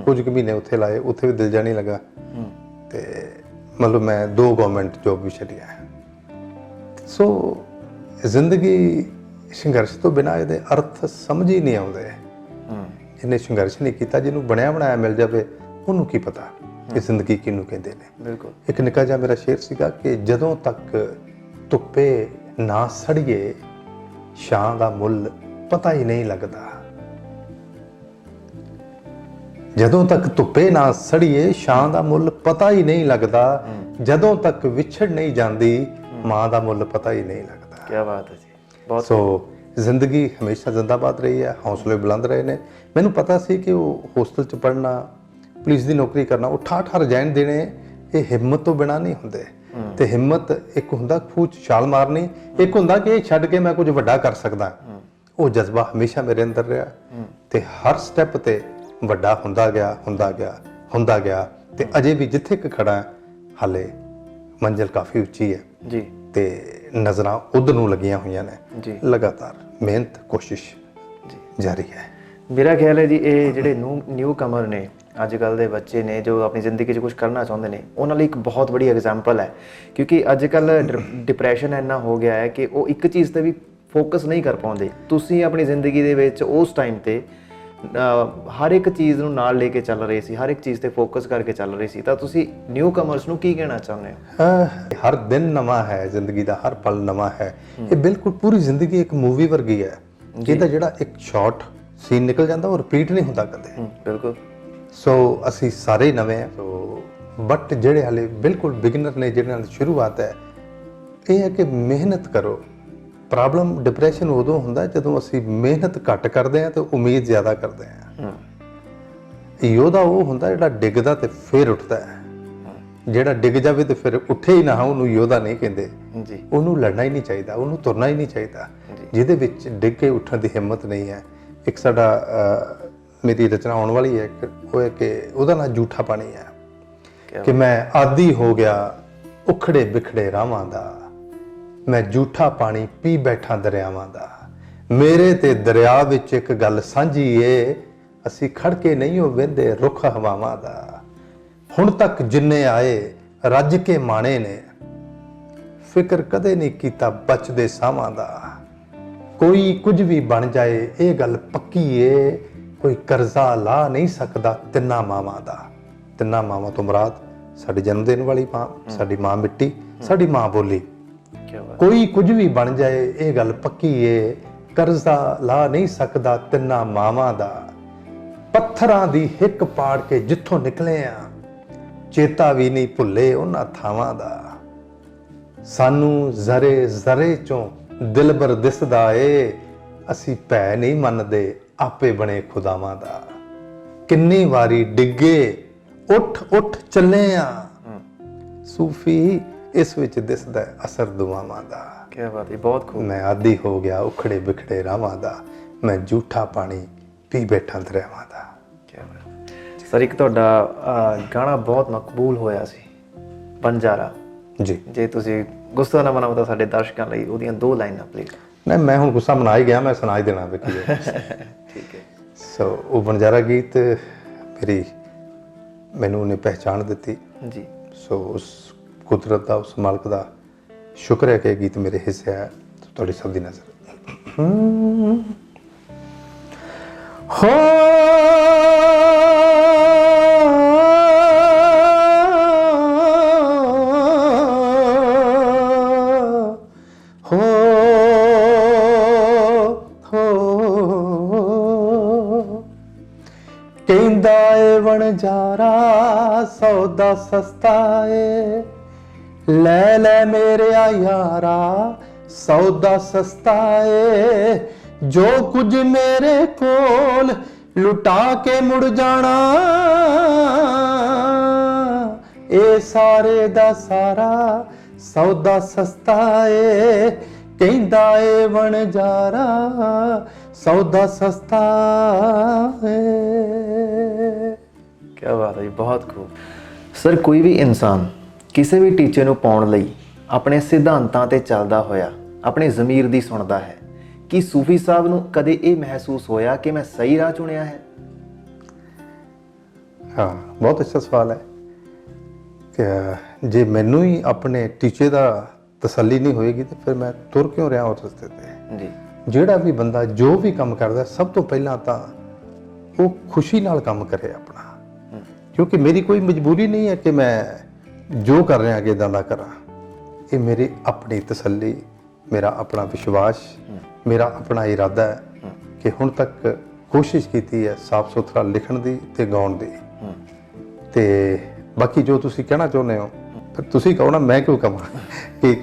Speaker 2: ਕੁਝ ਕੁ ਮਹੀਨੇ ਉੱਥੇ ਲਾਏ, ਉੱਥੇ ਵੀ ਦਿਲ ਜਾਣੀ ਲੱਗਾ। ਤੇ ਮਤਲਬ ਮੈਂ 2 ਗਵਰਨਮੈਂਟ ਜੋਬ ਵੀ ਛੱਡੀਆਂ। ਸੋ ਜ਼ਿੰਦਗੀ ਸੰਘਰਸ਼ ਤੋਂ ਬਿਨਾਂ ਇਹਦੇ ਅਰਥ ਸਮਝ ਹੀ ਨਹੀਂ ਆਉਂਦੇ। ਜਿਹਨੇ ਸੰਘਰਸ਼ ਨਹੀਂ ਕੀਤਾ, ਜਿਹਨੂੰ ਬਣਿਆ ਬਣਾਇਆ ਮਿਲ ਜਾਵੇ, ਉਹਨੂੰ ਕੀ ਪਤਾ ਕਿ ਜ਼ਿੰਦਗੀ ਕਿਹਨੂੰ ਕਹਿੰਦੇ ਨੇ।
Speaker 1: ਬਿਲਕੁਲ।
Speaker 2: ਇੱਕ ਨਿੱਕਾ ਜਿਹਾ ਮੇਰਾ ਸ਼ੇਰ ਸੀਗਾ ਕਿ ਜਦੋਂ ਤੱਕ ਧੁੱਪੇ ਨਾ ਸੜੀਏ, ਛਾਂ ਦਾ ਮੁੱਲ ਪਤਾ ਹੀ ਨਹੀਂ ਲੱਗਦਾ। ਜਦੋਂ ਤੱਕ ਧੁੱਪੇ ਨਾ ਸੜੀਏ ਛਾਂ ਦਾ ਮੁੱਲ ਪਤਾ ਹੀ ਨਹੀਂ ਲੱਗਦਾ। ਜਦੋਂ ਤੱਕ ਵਿਛੜ ਨਹੀਂ ਜਾਂਦੀ ਮਾਂ ਦਾ ਮੁੱਲ ਪਤਾ ਹੀ ਨਹੀਂ ਲੱਗਦਾ।
Speaker 1: ਕੀ ਬਾਤ ਹੈ ਜੀ, ਬਹੁਤ
Speaker 2: ਸੋ ਜ਼ਿੰਦਗੀ ਹਮੇਸ਼ਾ ਜ਼ਿੰਦਾਬਾਦ ਰਹੀ ਹੈ, ਹੌਸਲੇ ਬੁਲੰਦ ਰਹੇ ਨੇ। ਮੈਨੂੰ ਪਤਾ ਸੀ ਕਿ ਉਹ ਹੋਸਟਲ 'ਚ ਪੜ੍ਹਨਾ, ਪੁਲਿਸ ਦੀ ਨੌਕਰੀ ਕਰਨਾ, ਉਹ ਠਾਠ ਰਿਜ਼ਾਈਨ ਦੇਣੇ, ਇਹ ਹਿੰਮਤ ਤੋਂ ਬਿਨਾਂ ਨਹੀਂ ਹੁੰਦੇ। ਤੇ ਹਿੰਮਤ ਇੱਕ ਹੁੰਦਾ ਖੂਹ 'ਚ ਛਾਲ ਮਾਰਨੀ, ਇੱਕ ਹੁੰਦਾ ਕਿ ਇਹ ਛੱਡ ਕੇ ਮੈਂ ਕੁਝ ਵੱਡਾ ਕਰ ਸਕਦਾ। ਉਹ ਜਜ਼ਬਾ ਹਮੇਸ਼ਾ ਮੇਰੇ ਅੰਦਰ ਰਿਹਾ ਤੇ ਹਰ ਸਟੈਪ ਤੇ ਵੱਡਾ ਹੁੰਦਾ ਗਿਆ ਤੇ ਅਜੇ ਵੀ ਜਿੱਥੇ ਕਿ ਖੜਾ ਹਾਲੇ ਮੰਜ਼ਿਲ ਕਾਫੀ ਉੱਚੀ ਹੈ
Speaker 1: ਜੀ
Speaker 2: ਤੇ ਨਜ਼ਰਾਂ ਉਧਰ ਨੂੰ ਲੱਗੀਆਂ ਹੋਈਆਂ ਨੇ
Speaker 1: ਜੀ।
Speaker 2: ਲਗਾਤਾਰ ਮਿਹਨਤ ਕੋਸ਼ਿਸ਼
Speaker 1: ਜੀ
Speaker 2: ਜਾਰੀ ਹੈ।
Speaker 1: ਮੇਰਾ ਖਿਆਲ ਹੈ ਜੀ ਇਹ ਜਿਹੜੇ ਨਿਊ ਕਮਰ ਨੇ, ਅੱਜ ਕੱਲ੍ਹ ਦੇ ਬੱਚੇ ਨੇ ਜੋ ਆਪਣੀ ਜ਼ਿੰਦਗੀ 'ਚ ਕੁਝ ਕਰਨਾ ਚਾਹੁੰਦੇ ਨੇ, ਉਹਨਾਂ ਲਈ ਇੱਕ ਬਹੁਤ ਬੜੀ ਐਗਜ਼ਾਮਪਲ ਹੈ। ਕਿਉਂਕਿ ਅੱਜ ਕੱਲ੍ਹ ਡਿਪਰੈਸ਼ਨ ਇੰਨਾ ਹੋ ਗਿਆ ਹੈ ਕਿ ਉਹ ਇੱਕ ਚੀਜ਼ ਤੇ ਵੀ ਫੋਕਸ ਨਹੀਂ ਕਰ ਪਾਉਂਦੇ। ਤੁਸੀਂ ਆਪਣੀ ਜ਼ਿੰਦਗੀ ਦੇ ਵਿੱਚ ਉਸ ਟਾਈਮ ਤੇ ਹਰ ਇੱਕ ਚੀਜ਼ ਨੂੰ ਨਾਲ ਲੈ ਕੇ ਚੱਲ ਰਹੇ ਸੀ, ਹਰ ਇੱਕ ਚੀਜ਼ ਤੇ ਫੋਕਸ ਕਰਕੇ ਚੱਲ ਰਹੇ ਸੀ, ਤਾਂ ਤੁਸੀਂ ਨਿਊ ਕਮਰਸ ਨੂੰ ਕੀ ਕਹਿਣਾ ਚਾਹੁੰਦੇ ਹੋ?
Speaker 2: ਹਰ ਦਿਨ ਨਵਾਂ ਹੈ, ਜ਼ਿੰਦਗੀ ਦਾ ਹਰ ਪਲ ਨਵਾਂ ਹੈ। ਇਹ ਬਿਲਕੁਲ ਪੂਰੀ ਜ਼ਿੰਦਗੀ ਇੱਕ ਮੂਵੀ ਵਰਗੀ ਹੈ। ਇਹਦਾ ਜਿਹੜਾ ਇੱਕ ਸ਼ਾਰਟ ਸੀਨ ਨਿਕਲ ਜਾਂਦਾ ਉਹ ਰਿਪੀਟ ਨਹੀਂ ਹੁੰਦਾ ਕਦੇ।
Speaker 1: ਬਿਲਕੁਲ।
Speaker 2: ਸੋ ਅਸੀਂ ਸਾਰੇ ਨਵੇਂ ਹਾਂ। ਸੋ ਬਟ ਜਿਹੜੇ ਹਾਲੇ ਬਿਲਕੁਲ ਬਿਗਨਰ ਨੇ, ਜਿਹਨਾਂ ਨਾਲ ਸ਼ੁਰੂਆਤ ਹੈ, ਇਹ ਹੈ ਕਿ ਮਿਹਨਤ ਕਰੋ। ਪ੍ਰੋਬਲਮ ਡਿਪਰੈਸ਼ਨ ਉਦੋਂ ਹੁੰਦਾ ਜਦੋਂ ਅਸੀਂ ਮਿਹਨਤ ਘੱਟ ਕਰਦੇ ਹਾਂ ਤੇ ਉਮੀਦ ਜ਼ਿਆਦਾ ਕਰਦੇ ਹਾਂ। ਯੋਧਾ ਉਹ ਹੁੰਦਾ ਜਿਹੜਾ ਡਿੱਗਦਾ ਤੇ ਫਿਰ ਉੱਠਦਾ ਹੈ। ਜਿਹੜਾ ਡਿੱਗ ਜਾਵੇ ਤੇ ਫਿਰ ਉੱਠੇ ਹੀ ਨਾ, ਉਹਨੂੰ ਯੋਧਾ ਨਹੀਂ ਕਹਿੰਦੇ
Speaker 1: ਜੀ।
Speaker 2: ਉਹਨੂੰ ਲੜਨਾ ਹੀ ਨਹੀਂ ਚਾਹੀਦਾ, ਉਹਨੂੰ ਤੁਰਨਾ ਹੀ ਨਹੀਂ ਚਾਹੀਦਾ। ਜਿਹਦੇ ਵਿੱਚ ਡਿੱਗ ਕੇ ਉੱਠਣ ਦੀ ਹਿੰਮਤ ਨਹੀਂ ਹੈ। ਇੱਕ ਸਾਡਾ ਮੇਰੀ ਰਚਨਾ ਆਉਣ ਵਾਲੀ ਹੈ, ਉਹ ਹੈ ਕਿ ਉਹਦਾ ਨਾਂ ਝੂਠਾ ਪਾਣੀ ਹੈ ਕਿ ਮੈਂ ਆਦੀ ਹੋ ਗਿਆ ਉਖੜੇ ਬਿਖੜੇ ਰਾਵਾਂ ਦਾ, ਮੈਂ ਝੂਠਾ ਪਾਣੀ ਪੀ ਬੈਠਾ ਦਰਿਆਵਾਂ ਦਾ। ਮੇਰੇ ਤੇ ਦਰਿਆ ਵਿੱਚ ਇੱਕ ਗੱਲ ਸਾਂਝੀ ਏ, ਅਸੀਂ ਖੜ ਕੇ ਨਹੀਂ ਉਹ ਵਹਿੰਦੇ ਰੁੱਖ ਹਵਾਵਾਂ ਦਾ। ਹੁਣ ਤੱਕ ਜਿੰਨੇ ਆਏ ਰੱਜ ਕੇ ਮਾਣੇ ਨੇ, ਫਿਕਰ ਕਦੇ ਨਹੀਂ ਕੀਤਾ ਬਚਦੇ ਸਾਵਾਂ ਦਾ। ਕੋਈ ਕੁਝ ਵੀ ਬਣ ਜਾਏ ਇਹ ਗੱਲ ਪੱਕੀ ਏ, ਕੋਈ ਕਰਜ਼ਾ ਲਾ ਨਹੀਂ ਸਕਦਾ ਤਿੰਨਾਂ ਮਾਵਾਂ ਦਾ। ਤਿੰਨਾਂ ਮਾਵਾਂ ਤੋਂ ਮੁਰਾਦ ਸਾਡੇ ਜਨਮ ਦੇਣ ਵਾਲੀ ਮਾਂ, ਸਾਡੀ ਮਾਂ ਮਿੱਟੀ, ਸਾਡੀ ਮਾਂ ਬੋਲੀ। ਕੋਈ ਕੁਝ ਵੀ ਬਣ ਜਾਏ ਇਹ ਗੱਲ ਪੱਕੀ ਏ, ਕਰਜ਼ਾ ਲਾ ਨਹੀਂ ਸਕਦਾ ਤਿੰਨਾਂ ਮਾਵਾਂ ਦਾ। ਪੱਥਰਾਂ ਦੀ ਹਿੱਕ ਪਾੜ ਕੇ ਜਿੱਥੋਂ ਨਿਕਲੇ ਆ, ਚੇਤਾ ਵੀ ਨਹੀਂ ਭੁੱਲੇ ਉਹਨਾਂ ਥਾਵਾਂ ਦਾ। ਸਾਨੂੰ ਜ਼ਰੇ ਜ਼ਰੇ ਚੋਂ ਦਿਲਬਰ ਦਿਸਦਾ ਏ, ਅਸੀਂ ਭੈ ਨਹੀਂ ਮੰਨਦੇ ਆਪੇ ਬਣੇ ਖੁਦਾਵਾਂ ਦਾ। ਕਿੰਨੀ ਵਾਰੀ ਡਿੱਗੇ ਉੱਠ ਉੱਠ ਚੱਲੇ ਆ, ਸੂਫੀ ਇਸ ਵਿੱਚ ਦਿਸਦਾ ਅਸਰ ਦੁਆਵਾਂ ਦਾ।
Speaker 1: ਕੀ ਬਾਤ ਹੈ, ਬਹੁਤ ਖੂਬ।
Speaker 2: ਮੈਂ ਆਦੀ ਹੋ ਗਿਆ ਉਖੜੇ ਬਿਖੜੇ ਰਾਵਾਂ ਦਾ, ਮੈਂ ਝੂਠਾ ਪਾਣੀ ਪੀ ਬੈਠਾ ਦਰਿਆਵਾਂ ਦਾ।
Speaker 1: ਕੀ ਬਾਤ ਸਰ, ਇੱਕ ਤੁਹਾਡਾ ਗਾਣਾ ਬਹੁਤ ਮਕਬੂਲ ਹੋਇਆ ਸੀ, ਬੰਜਾਰਾ
Speaker 2: ਜੀ।
Speaker 1: ਜੇ ਤੁਸੀਂ ਗੁੱਸਾ ਨਾ ਮਨਾਓ ਤਾਂ ਸਾਡੇ ਦਰਸ਼ਕਾਂ ਲਈ ਉਹਦੀਆਂ 2 ਲਾਈਨਾਂ ਪਲੀਜ਼।
Speaker 2: ਨਹੀਂ, ਮੈਂ ਹੁਣ ਗੁੱਸਾ ਮਨਾ ਹੀ ਗਿਆ, ਮੈਂ ਸੁਣਾ ਹੀ ਦੇਣਾ ਵੀ ਕੀ ਹੈ।
Speaker 1: ਠੀਕ ਹੈ।
Speaker 2: ਸੋ ਉਹ ਬੰਜਾਰਾ ਗੀਤ ਮੈਨੂੰ ਉਹਨੇ ਪਹਿਚਾਣ ਦਿੱਤੀ
Speaker 1: ਜੀ।
Speaker 2: ਸੋ ਉਸ ਕੁਦਰਤ ਦਾ, ਉਸ ਮਾਲਕ ਦਾ ਸ਼ੁਕਰ ਹੈ ਕਿ ਇਹ ਗੀਤ ਮੇਰੇ ਹਿੱਸੇ ਹੈ। ਤੁਹਾਡੀ ਸਭ ਦੀ ਨਜ਼ਰ ਹੋ ਕਹਿੰਦਾ ਏ ਵਣਜਾਰਾ ਸੌਦਾ ਸਸਤਾ ਏ, ਲੈ ਲੈ ਮੇਰਿਆ ਯਾਰਾ ਸੌਦਾ ਸਸਤਾ ਏ। ਜੋ ਕੁਝ ਮੇਰੇ ਕੋਲ ਲੁਟਾ ਕੇ ਮੁੜ ਜਾਣਾ, ਇਹ ਸਾਰੇ ਦਾ ਸਾਰਾ ਸੌਦਾ ਸਸਤਾ ਏ। ਕਹਿੰਦਾ ਏ ਵਣਜਾਰਾ ਸੌਦਾ ਸਸਤਾ ਏ।
Speaker 1: ਕੀ ਬਾਤ ਹੈ ਜੀ, ਬਹੁਤ ਖੂਬ। ਸਰ, ਕੋਈ ਵੀ ਇਨਸਾਨ ਕਿਸੇ ਵੀ ਟੀਚੇ ਨੂੰ ਪਾਉਣ ਲਈ ਆਪਣੇ ਸਿਧਾਂਤਾਂ ਤੇ ਚੱਲਦਾ ਹੋਇਆ ਆਪਣੇ ਜ਼ਮੀਰ ਦੀ ਸੁਣਦਾ ਹੈ। ਕੀ ਸੂਫੀ ਸਾਹਿਬ ਨੂੰ ਕਦੇ ਇਹ ਮਹਿਸੂਸ ਹੋਇਆ ਕਿ ਮੈਂ ਸਹੀ ਰਾਹ ਚੁਣਿਆ ਹੈ?
Speaker 2: ਹਾਂ, ਬਹੁਤ ਅੱਛਾ ਸਵਾਲ ਹੈ ਕਿ ਜੇ ਮੈਨੂੰ ਹੀ ਆਪਣੇ ਟੀਚੇ ਦਾ ਤਸੱਲੀ ਨਹੀਂ ਹੋਏਗੀ ਤੇ ਫਿਰ ਮੈਂ ਤੁਰ ਕਿਉਂ ਰਿਹਾ ਉਸ ਰਸਤੇ ਤੇ।
Speaker 1: ਜੀ।
Speaker 2: ਜਿਹੜਾ ਵੀ ਬੰਦਾ ਜੋ ਵੀ ਕੰਮ ਕਰਦਾ, ਸਭ ਤੋਂ ਪਹਿਲਾਂ ਤਾਂ ਉਹ ਖੁਸ਼ੀ ਨਾਲ ਕੰਮ ਕਰੇ ਆਪਣਾ, ਕਿਉਂਕਿ ਮੇਰੀ ਕੋਈ ਮਜਬੂਰੀ ਨਹੀਂ ਹੈ ਕਿ ਮੈਂ ਜੋ ਕਰ ਰਿਹਾ ਕਿ ਇਦਾਂ ਦਾ ਕਰਾਂ। ਇਹ ਮੇਰੀ ਆਪਣੀ ਤਸੱਲੀ, ਮੇਰਾ ਆਪਣਾ ਵਿਸ਼ਵਾਸ, ਮੇਰਾ ਆਪਣਾ ਇਰਾਦਾ ਹੈ ਕਿ ਹੁਣ ਤੱਕ ਕੋਸ਼ਿਸ਼ ਕੀਤੀ ਹੈ ਸਾਫ਼ ਸੁਥਰਾ ਲਿਖਣ ਦੀ ਤੇ ਗਾਉਣ ਦੀ। ਤੇ ਬਾਕੀ ਜੋ ਤੁਸੀਂ ਕਹਿਣਾ ਚਾਹੁੰਦੇ ਹੋ ਫਿਰ ਤੁਸੀਂ ਕਹੋ ਨਾ, ਮੈਂ ਕਿਉਂ ਕਹਾਂ ਕਿ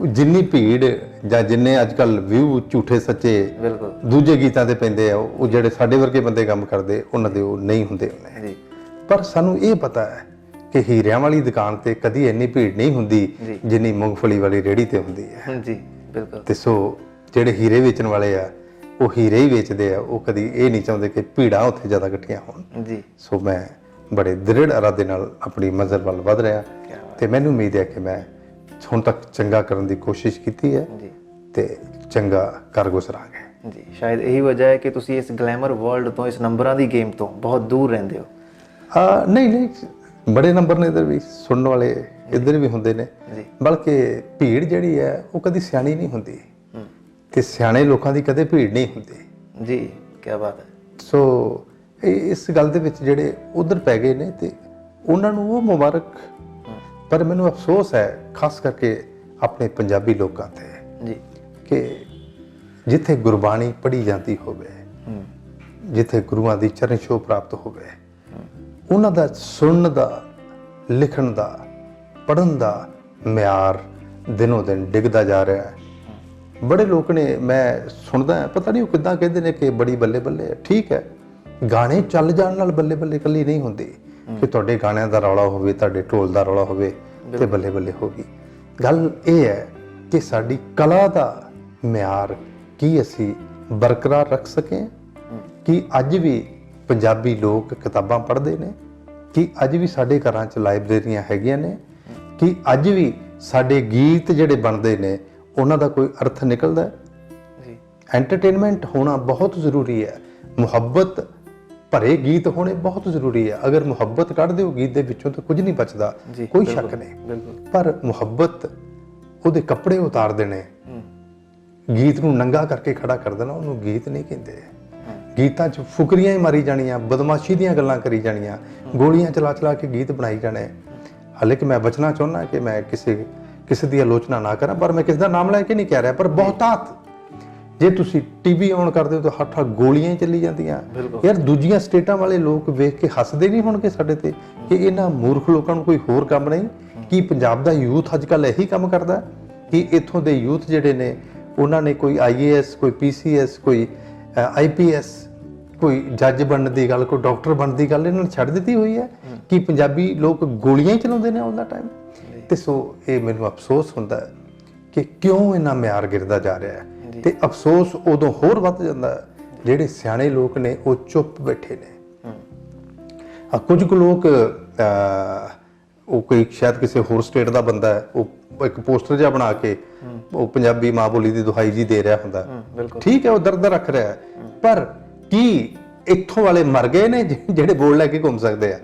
Speaker 2: ਜਿੰਨੀ ਭੀੜ ਜਾਂ ਜਿੰਨੇ ਅੱਜ ਕੱਲ ਵਿਊ ਝੂਠੇ ਸੱਚੇ
Speaker 1: ਬਿਲਕੁਲ
Speaker 2: ਦੂਜੇ ਗੀਤਾਂ ਤੇ ਪੈਂਦੇ ਆ, ਉਹ ਜਿਹੜੇ ਸਾਡੇ ਵਰਗੇ ਬੰਦੇ ਕੰਮ ਕਰਦੇ ਉਹਨਾਂ ਦੇ ਉਹ ਨਹੀਂ ਹੁੰਦੇ ਉਹਨੇ।
Speaker 1: ਜੀ
Speaker 2: ਪਰ ਸਾਨੂੰ ਇਹ ਪਤਾ ਹੈ ਕਿ ਹੀਰਿਆਂ ਵਾਲੀ ਦੁਕਾਨ ਤੇ ਕਦੀ ਇੰਨੀ ਭੀੜ ਨਹੀਂ ਹੁੰਦੀ ਜਿੰਨੀ ਮੂੰਗਫਲੀ ਵਾਲੀ ਰੇਹੜੀ ਤੇ ਹੁੰਦੀ ਹੈ।
Speaker 1: ਜੀ ਬਿਲਕੁਲ।
Speaker 2: ਤੇ ਸੋ ਜਿਹੜੇ ਹੀਰੇ ਵੇਚਣ ਵਾਲੇ ਆ ਉਹ ਹੀਰੇ ਹੀ ਵੇਚਦੇ ਆ, ਉਹ ਕਦੀ ਇਹ ਨਹੀਂ ਚਾਹੁੰਦੇ ਕਿ ਭੀੜਾਂ ਉੱਥੇ ਜ਼ਿਆਦਾ ਇਕੱਠੀਆਂ ਹੋਣ।
Speaker 1: ਜੀ
Speaker 2: ਸੋ ਮੈਂ ਬੜੇ ਦ੍ਰਿੜ ਇਰਾਦੇ ਨਾਲ ਆਪਣੀ ਮੰਜ਼ਿਲ ਵੱਲ ਵਧ ਰਿਹਾ ਤੇ ਮੈਨੂੰ ਉਮੀਦ ਹੈ ਕਿ ਮੈਂ ਹੁਣ ਤੱਕ ਚੰਗਾ ਕਰਨ ਦੀ ਕੋਸ਼ਿਸ਼ ਕੀਤੀ ਹੈ
Speaker 1: ਜੀ
Speaker 2: ਤੇ ਚੰਗਾ ਕਰ ਗੁਜ਼ਰਾਂਗੇ।
Speaker 1: ਜੀ ਸ਼ਾਇਦ ਇਹੀ ਵਜ੍ਹਾ ਹੈ ਕਿ ਤੁਸੀਂ ਇਸ ਗਲੈਮਰ ਵਰਲਡ ਤੋਂ, ਇਸ ਨੰਬਰਾਂ ਦੀ ਗੇਮ ਤੋਂ ਬਹੁਤ ਦੂਰ ਰਹਿੰਦੇ ਹੋ।
Speaker 2: ਨਹੀਂ, ਬੜੇ ਨੰਬਰ ਨੇ ਇੱਧਰ ਵੀ, ਸੁਣਨ ਵਾਲੇ ਇੱਧਰ ਵੀ ਹੁੰਦੇ ਨੇ, ਬਲਕਿ ਭੀੜ ਜਿਹੜੀ ਹੈ ਉਹ ਕਦੀ ਸਿਆਣੀ ਨਹੀਂ ਹੁੰਦੀ ਤੇ ਸਿਆਣੇ ਲੋਕਾਂ ਦੀ ਕਦੇ ਭੀੜ ਨਹੀਂ ਹੁੰਦੀ।
Speaker 1: ਜੀ ਕੀ ਬਾਤ ਹੈ।
Speaker 2: ਸੋ ਇਸ ਗੱਲ ਦੇ ਵਿੱਚ ਜਿਹੜੇ ਉਧਰ ਪੈ ਗਏ ਨੇ ਤੇ ਉਹਨਾਂ ਨੂੰ ਉਹ ਮੁਬਾਰਕ, ਪਰ ਮੈਨੂੰ ਅਫਸੋਸ ਹੈ ਖਾਸ ਕਰਕੇ ਆਪਣੇ ਪੰਜਾਬੀ ਲੋਕਾਂ ਤੇ
Speaker 1: ਜੀ
Speaker 2: ਕਿ ਜਿੱਥੇ ਗੁਰਬਾਣੀ ਪੜ੍ਹੀ ਜਾਂਦੀ ਹੋਵੇ, ਜਿੱਥੇ ਗੁਰੂਆਂ ਦੀ ਚਰਨ ਛੋਹ ਪ੍ਰਾਪਤ ਹੋਵੇ, ਉਹਨਾਂ ਦਾ ਸੁਣਨ ਦਾ, ਲਿਖਣ ਦਾ, ਪੜ੍ਹਨ ਦਾ ਮਿਆਰ ਦਿਨੋਂ ਦਿਨ ਡਿੱਗਦਾ ਜਾ ਰਿਹਾ ਹੈ। ਬੜੇ ਲੋਕ ਨੇ, ਮੈਂ ਸੁਣਦਾ ਪਤਾ ਨਹੀਂ ਉਹ ਕਿੱਦਾਂ ਕਹਿੰਦੇ ਨੇ ਕਿ ਬੜੀ ਬੱਲੇ ਬੱਲੇ ਹੈ। ਠੀਕ ਹੈ, ਗਾਣੇ ਚੱਲ ਜਾਣ ਨਾਲ ਬੱਲੇ ਬੱਲੇ ਇਕੱਲੀ ਨਹੀਂ ਹੁੰਦੀ ਕਿ ਤੁਹਾਡੇ ਗਾਣਿਆਂ ਦਾ ਰੌਲਾ ਹੋਵੇ, ਤੁਹਾਡੇ ਢੋਲ ਦਾ ਰੌਲਾ ਹੋਵੇ ਤੇ ਬੱਲੇ ਬੱਲੇ ਹੋਗੀ। ਗੱਲ ਇਹ ਹੈ ਕਿ ਸਾਡੀ ਕਲਾ ਦਾ ਮਿਆਰ ਕੀ ਅਸੀਂ ਬਰਕਰਾਰ ਰੱਖ ਸਕੇ, ਕਿ ਅੱਜ ਵੀ ਪੰਜਾਬੀ ਲੋਕ ਕਿਤਾਬਾਂ ਪੜ੍ਹਦੇ ਨੇ, ਕਿ ਅੱਜ ਵੀ ਸਾਡੇ ਘਰਾਂ 'ਚ ਲਾਇਬ੍ਰੇਰੀਆਂ ਹੈਗੀਆਂ ਨੇ, ਕਿ ਅੱਜ ਵੀ ਸਾਡੇ ਗੀਤ ਜਿਹੜੇ ਬਣਦੇ ਨੇ ਉਹਨਾਂ ਦਾ ਕੋਈ ਅਰਥ ਨਿਕਲਦਾ ਹੈ। ਜੀ ਐਂਟਰਟੇਨਮੈਂਟ ਹੋਣਾ ਬਹੁਤ ਜ਼ਰੂਰੀ ਹੈ, ਮੁਹੱਬਤ ਭਰੇ ਗੀਤ ਹੋਣੇ ਬਹੁਤ ਜ਼ਰੂਰੀ ਹੈ। ਅਗਰ ਮੁਹੱਬਤ ਕੱਢ ਦਿਓ ਗੀਤ ਦੇ ਵਿੱਚੋਂ ਤਾਂ ਕੁਝ ਨਹੀਂ ਬਚਦਾ, ਕੋਈ ਸ਼ੱਕ ਨਹੀਂ। ਪਰ ਮੁਹੱਬਤ, ਉਹਦੇ ਕੱਪੜੇ ਉਤਾਰ ਦੇਣੇ, ਗੀਤ ਨੂੰ ਨੰਗਾ ਕਰਕੇ ਖੜਾ ਕਰ ਦੇਣਾ, ਉਹਨੂੰ ਗੀਤ ਨਹੀਂ ਕਹਿੰਦੇ। ਗੀਤਾਂ 'ਚ ਫੁਕਰੀਆਂ ਹੀ ਮਾਰੀ ਜਾਣੀਆਂ, ਬਦਮਾਸ਼ੀ ਦੀਆਂ ਗੱਲਾਂ ਕਰੀ ਜਾਣੀਆਂ, ਗੋਲੀਆਂ ਚਲਾ ਚਲਾ ਕੇ ਗੀਤ ਬਣਾਈ ਜਾਣੇ। ਹਾਲੇ ਕਿ ਮੈਂ ਬਚਣਾ ਚਾਹੁੰਦਾ ਕਿ ਮੈਂ ਕਿਸੇ ਦੀ ਆਲੋਚਨਾ ਨਾ ਕਰਾਂ, ਪਰ ਮੈਂ ਕਿਸੇ ਦਾ ਨਾਮ ਲੈ ਕੇ ਨਹੀਂ ਕਹਿ ਰਿਹਾ, ਪਰ ਬਹੁਤਾਤ ਜੇ ਤੁਸੀਂ ਟੀਵੀ ਔਨ ਕਰਦੇ ਹੋ ਤਾਂ ਹੱਥਾਂ ਗੋਲੀਆਂ ਹੀ ਚੱਲੀ ਜਾਂਦੀਆਂ। ਯਾਰ ਦੂਜੀਆਂ ਸਟੇਟਾਂ ਵਾਲੇ ਲੋਕ ਵੇਖ ਕੇ ਹੱਸਦੇ ਨਹੀਂ ਹੋਣਗੇ ਸਾਡੇ ਤੇ ਕਿ ਇਹਨਾਂ ਮੂਰਖ ਲੋਕਾਂ ਨੂੰ ਕੋਈ ਹੋਰ ਕੰਮ ਨਹੀਂ? ਕੀ ਪੰਜਾਬ ਦਾ ਯੂਥ ਅੱਜ ਕੱਲ੍ਹ ਇਹੀ ਕੰਮ ਕਰਦਾ? ਕਿ ਇੱਥੋਂ ਦੇ ਯੂਥ ਜਿਹੜੇ ਨੇ ਉਹਨਾਂ ਨੇ ਕੋਈ IAS, ਕੋਈ PCS, ਕੋਈ IPS, ਕੋਈ ਜੱਜ ਬਣਨ ਦੀ ਗੱਲ, ਕੋਈ ਡਾਕਟਰ ਬਣਨ ਦੀ ਗੱਲ ਇਹਨਾਂ ਨੇ ਛੱਡ ਦਿੱਤੀ ਹੋਈ ਹੈ? ਕਿ ਪੰਜਾਬੀ ਲੋਕ ਗੋਲੀਆਂ ਹੀ ਚਲਾਉਂਦੇ ਨੇ ਆਲ ਦਾ ਟਾਈਮ? ਤੇ ਸੋ ਇਹ ਮੈਨੂੰ ਅਫਸੋਸ ਹੁੰਦਾ ਹੈ ਕਿ ਕਿਉਂ ਇੰਨਾ ਮਿਆਰ ਗਿਰਦਾ ਜਾ ਰਿਹਾ ਹੈ। ਤੇ ਅਫਸੋਸ ਉਦੋਂ ਹੋਰ ਵੱਧ ਜਾਂਦਾ ਹੈ ਜਿਹੜੇ ਸਿਆਣੇ ਲੋਕ ਨੇ ਉਹ ਚੁੱਪ ਬੈਠੇ ਨੇ। ਕੁਝ ਕੁ ਲੋਕ, ਉਹ ਕੋਈ ਸ਼ਾਇਦ ਕਿਸੇ ਹੋਰ ਸਟੇਟ ਦਾ ਬੰਦਾ ਹੈ, ਉਹ ਇੱਕ ਪੋਸਟਰ ਜਿਹਾ ਬਣਾ ਕੇ ਉਹ ਪੰਜਾਬੀ ਮਾਂ ਬੋਲੀ ਦੀ ਦੁਹਾਈ ਜੀ ਦੇ ਰਿਹਾ ਹੁੰਦਾ। ਠੀਕ ਹੈ, ਉਹ ਦਰਦ ਰੱਖ ਰਿਹਾ ਹੈ, ਪਰ ਕੀ ਇੱਥੋਂ ਵਾਲੇ ਮਰ ਗਏ ਨੇ ਜਿਹੜੇ ਬੋਲ ਲੈ ਕੇ ਘੁੰਮ ਸਕਦੇ ਆ?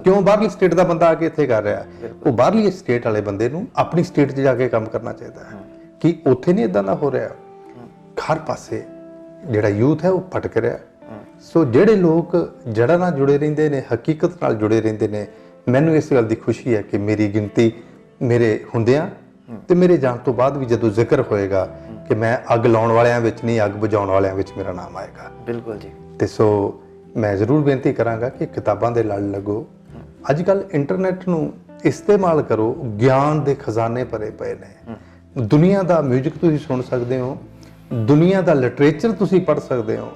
Speaker 2: ਕਿਉਂ ਬਾਹਰਲੀ ਸਟੇਟ ਦਾ ਬੰਦਾ ਆ ਕੇ ਇੱਥੇ ਕਰ ਰਿਹਾ? ਉਹ ਬਾਹਰਲੀ ਸਟੇਟ ਵਾਲੇ ਬੰਦੇ ਨੂੰ ਆਪਣੀ ਸਟੇਟ 'ਚ ਜਾ ਕੇ ਕੰਮ ਕਰਨਾ ਚਾਹੀਦਾ ਹੈ। ਕਿ ਉੱਥੇ ਨਹੀਂ ਇਦਾਂ ਦਾ ਹੋ ਰਿਹਾ? ਹਰ ਪਾਸੇ ਜਿਹੜਾ ਯੂਥ ਹੈ ਉਹ ਭਟਕ ਰਿਹਾ। ਸੋ ਜਿਹੜੇ ਲੋਕ ਜੜ੍ਹਾਂ ਨਾਲ ਜੁੜੇ ਰਹਿੰਦੇ ਨੇ, ਹਕੀਕਤ ਨਾਲ ਜੁੜੇ ਰਹਿੰਦੇ ਨੇ, ਮੈਨੂੰ ਇਸ ਗੱਲ ਦੀ ਖੁਸ਼ੀ ਹੈ ਕਿ ਮੇਰੀ ਗਿਣਤੀ ਮੇਰੇ ਹੁੰਦਿਆਂ ਤੇ ਮੇਰੇ ਜਾਣ ਤੋਂ ਬਾਅਦ ਵੀ ਜਦੋਂ ਜ਼ਿਕਰ ਹੋਏਗਾ ਕਿ ਮੈਂ ਅੱਗ ਲਾਉਣ ਵਾਲਿਆਂ ਵਿੱਚ ਨਹੀਂ, ਅੱਗ ਬੁਝਾਉਣ ਵਾਲਿਆਂ ਵਿੱਚ ਮੇਰਾ ਨਾਮ ਆਏਗਾ। ਬਿਲਕੁਲ ਜੀ। ਤੇ ਸੋ ਮੈਂ ਜ਼ਰੂਰ ਬੇਨਤੀ ਕਰਾਂਗਾ ਕਿ ਕਿਤਾਬਾਂ ਦੇ ਲੜ ਲੱਗੋ। ਅੱਜ ਕੱਲ੍ਹ ਇੰਟਰਨੈਟ ਨੂੰ ਇਸਤੇਮਾਲ ਕਰੋ, ਗਿਆਨ ਦੇ ਖਜ਼ਾਨੇ ਭਰੇ ਪਏ ਨੇ। ਦੁਨੀਆ ਦਾ ਮਿਊਜ਼ਿਕ ਤੁਸੀਂ ਸੁਣ ਸਕਦੇ ਹੋ, ਦੁਨੀਆ ਦਾ ਲਿਟਰੇਚਰ ਤੁਸੀਂ ਪੜ੍ਹ ਸਕਦੇ ਹੋ।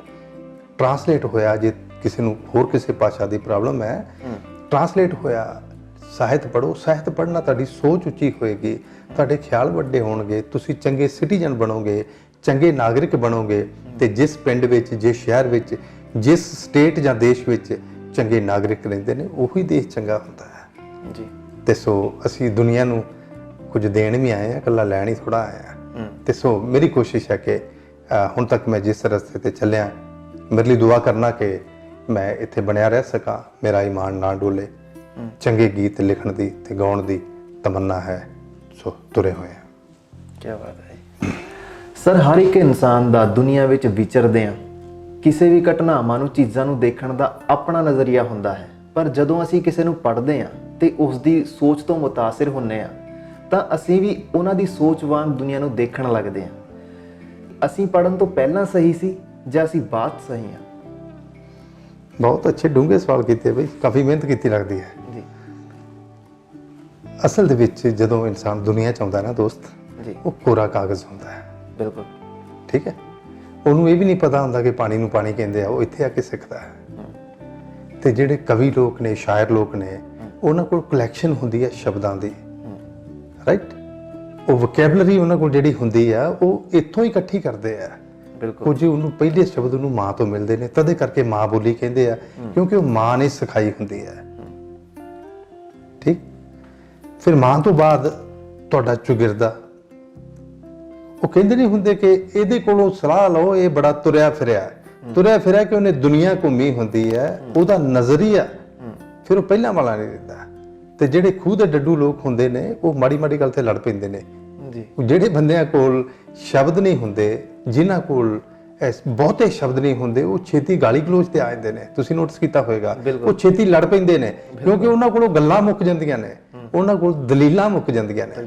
Speaker 2: ਟਰਾਂਸਲੇਟ ਹੋਇਆ, ਜੇ ਕਿਸੇ ਨੂੰ ਹੋਰ ਕਿਸੇ ਭਾਸ਼ਾ ਦੀ ਪ੍ਰੋਬਲਮ ਹੈ, ਟਰਾਂਸਲੇਟ ਹੋਇਆ ਸਾਹਿਤ ਪੜ੍ਹੋ। ਸਾਹਿਤ ਪੜ੍ਹਨਾ ਤੁਹਾਡੀ ਸੋਚ ਉੱਚੀ ਹੋਏਗੀ, ਤੁਹਾਡੇ ਖਿਆਲ ਵੱਡੇ ਹੋਣਗੇ, ਤੁਸੀਂ ਚੰਗੇ ਸਿਟੀਜ਼ਨ ਬਣੋਗੇ, ਚੰਗੇ ਨਾਗਰਿਕ ਬਣੋਗੇ। ਤੇ ਜਿਸ ਪਿੰਡ ਵਿੱਚ, ਜਿਸ ਸ਼ਹਿਰ ਵਿੱਚ, ਜਿਸ ਸਟੇਟ ਜਾਂ ਦੇਸ਼ ਵਿੱਚ ਚੰਗੇ ਨਾਗਰਿਕ ਰਹਿੰਦੇ ਨੇ, ਉਹੀ ਦੇਸ਼ ਚੰਗਾ ਹੁੰਦਾ ਹੈ ਜੀ। ਤੇ ਸੋ ਅਸੀਂ ਦੁਨੀਆ ਨੂੰ ਕੁਝ ਦੇਣ ਵੀ ਆਏ ਹਾਂ, ਇਕੱਲਾ ਲੈਣ ਹੀ ਥੋੜਾ ਆਏ ਹਾਂ। ਤੇ ਸੋ ਮੇਰੀ ਕੋਸ਼ਿਸ਼ ਹੈ ਕਿ ਹੁਣ ਤੱਕ ਮੈਂ ਜਿਸ ਰਸਤੇ ਤੇ ਚੱਲਿਆ, ਮੇਰੇ ਲਈ ਦੁਆ ਕਰਨਾ ਕਿ ਮੈਂ ਇੱਥੇ ਬਣਿਆ ਰਹਿ ਸਕਾਂ, ਮੇਰਾ ਈਮਾਨ ਨਾ ਡੋਲੇ। ਚੰਗੇ ਗੀਤ ਲਿਖਣ ਦੀ ਤੇ ਗਾਉਣ ਦੀ ਤਮੰਨਾ ਹੈ, ਸੋ ਤੁਰੇ ਹੋਏ ਹਾਂ।
Speaker 1: ਕੀ ਬਾਤ ਹੈ ਸਰ। ਹਰ ਇੱਕ ਇਨਸਾਨ ਦਾ ਦੁਨੀਆ ਵਿੱਚ ਵਿਚਰਦਿਆਂ ਕਿਸੇ ਵੀ ਘਟਨਾਵਾਂ ਨੂੰ, ਚੀਜ਼ਾਂ ਨੂੰ ਦੇਖਣ ਦਾ ਆਪਣਾ ਨਜ਼ਰੀਆ ਹੁੰਦਾ ਹੈ। ਪਰ ਜਦੋਂ ਅਸੀਂ ਕਿਸੇ ਨੂੰ ਪੜ੍ਹਦੇ ਹਾਂ ਤੇ ਉਸ ਦੀ ਸੋਚ ਤੋਂ ਮੁਤਾਸਿਰ ਹੁੰਦੇ ਹਾਂ ਤਾਂ ਅਸੀਂ ਵੀ ਉਹਨਾਂ ਦੀ ਸੋਚ ਵਾਂਗ ਦੁਨੀਆ ਨੂੰ ਦੇਖਣ ਲੱਗਦੇ ਹਾਂ। ਅਸੀਂ ਪੜ੍ਹਨ ਤੋਂ ਪਹਿਲਾਂ ਸਹੀ ਸੀ ਜਾਂ ਅਸੀਂ ਬਾਤ ਸਹੀ ਹਾਂ?
Speaker 2: ਬਹੁਤ ਅੱਛੇ ਡੂੰਘੇ ਸਵਾਲ ਕੀਤੇ ਬਈ, ਕਾਫੀ ਮਿਹਨਤ ਕੀਤੀ ਲੱਗਦੀ ਹੈ।
Speaker 1: ਜੀ
Speaker 2: ਅਸਲ ਦੇ ਵਿੱਚ ਜਦੋਂ ਇਨਸਾਨ ਦੁਨੀਆ 'ਚ ਆਉਂਦਾ ਨਾ ਦੋਸਤ,
Speaker 1: ਜੀ
Speaker 2: ਉਹ ਕੋਰਾ ਕਾਗਜ਼ ਹੁੰਦਾ ਹੈ।
Speaker 1: ਬਿਲਕੁਲ।
Speaker 2: ਠੀਕ ਹੈ, ਉਹਨੂੰ ਇਹ ਵੀ ਨਹੀਂ ਪਤਾ ਹੁੰਦਾ ਕਿ ਪਾਣੀ ਨੂੰ ਪਾਣੀ ਕਹਿੰਦੇ ਆ, ਉਹ ਇੱਥੇ ਆ ਕੇ ਸਿੱਖਦਾ ਹੈ। ਤੇ ਜਿਹੜੇ ਕਵੀ ਲੋਕ ਨੇ, ਸ਼ਾਇਰ ਲੋਕ ਨੇ, ਉਹਨਾਂ ਕੋਲ ਕਲੈਕਸ਼ਨ ਹੁੰਦੀ ਹੈ ਸ਼ਬਦਾਂ ਦੀ, ਰਾਈਟ। ਉਹ ਵੋਕੈਬਲਰੀ ਉਹਨਾਂ ਕੋਲ ਜਿਹੜੀ ਹੁੰਦੀ ਆ, ਉਹ ਇੱਥੋਂ ਹੀ ਇਕੱਠੀ ਕਰਦੇ ਆ।
Speaker 1: ਬਿਲਕੁਲ।
Speaker 2: ਕੁਝ ਉਹਨੂੰ ਪਹਿਲੇ ਸ਼ਬਦ ਉਹਨੂੰ ਮਾਂ ਤੋਂ ਮਿਲਦੇ ਨੇ, ਤਦੇ ਕਰਕੇ ਮਾਂ ਬੋਲੀ ਕਹਿੰਦੇ ਆ, ਕਿਉਂਕਿ ਉਹ ਮਾਂ ਨੇ ਸਿਖਾਈ ਹੁੰਦੀ ਹੈ। ਠੀਕ। ਫਿਰ ਮਾਂ ਤੋਂ ਬਾਅਦ ਤੁਹਾਡਾ ਚੁਗਿਰਦਾ, ਉਹ ਕਹਿੰਦੇ ਨਹੀਂ ਹੁੰਦੇ ਕਿ ਇਹਦੇ ਕੋਲੋਂ ਸਲਾਹ ਲਓ, ਇਹ ਬੜਾ ਤੁਰਿਆ ਫਿਰਿਆ ਕਿ ਉਹਨੇ ਦੁਨੀਆ ਘੁੰਮੀ ਹੁੰਦੀ ਹੈ, ਉਹਦਾ ਨਜ਼ਰੀਆ ਫਿਰ ਉਹ ਪਹਿਲਾਂ ਵਾਲਾ ਨਹੀਂ ਰਹਿੰਦਾ। ਤੇ ਜਿਹੜੇ ਖੂਹ ਦੇ ਡੱਡੂ ਲੋਕ ਹੁੰਦੇ ਨੇ, ਉਹ ਮਾੜੀ ਮਾੜੀ ਗੱਲ ਤੇ ਲੜ ਪੈਂਦੇ ਨੇ।
Speaker 1: ਜੀ।
Speaker 2: ਜਿਹੜੇ ਬੰਦਿਆਂ ਕੋਲ ਸ਼ਬਦ ਨਹੀਂ ਹੁੰਦੇ, ਜਿਨ੍ਹਾਂ ਕੋਲ ਬਹੁਤੇ ਸ਼ਬਦ ਨਹੀਂ ਹੁੰਦੇ, ਉਹ ਛੇਤੀ ਗਾਲੀ ਗਲੋਚ ਤੇ ਆ ਜਾਂਦੇ ਨੇ। ਤੁਸੀਂ ਨੋਟਿਸ ਕੀਤਾ ਹੋਵੇਗਾ, ਉਹ ਛੇਤੀ ਲੜ ਪੈਂਦੇ ਨੇ, ਕਿਉਂਕਿ ਉਹਨਾਂ ਕੋਲੋਂ ਗੱਲਾਂ ਮੁੱਕ ਜਾਂਦੀਆਂ ਨੇ, ਉਹਨਾਂ ਕੋਲ ਦਲੀਲਾਂ ਮੁੱਕ ਜਾਂਦੀਆਂ ਨੇ।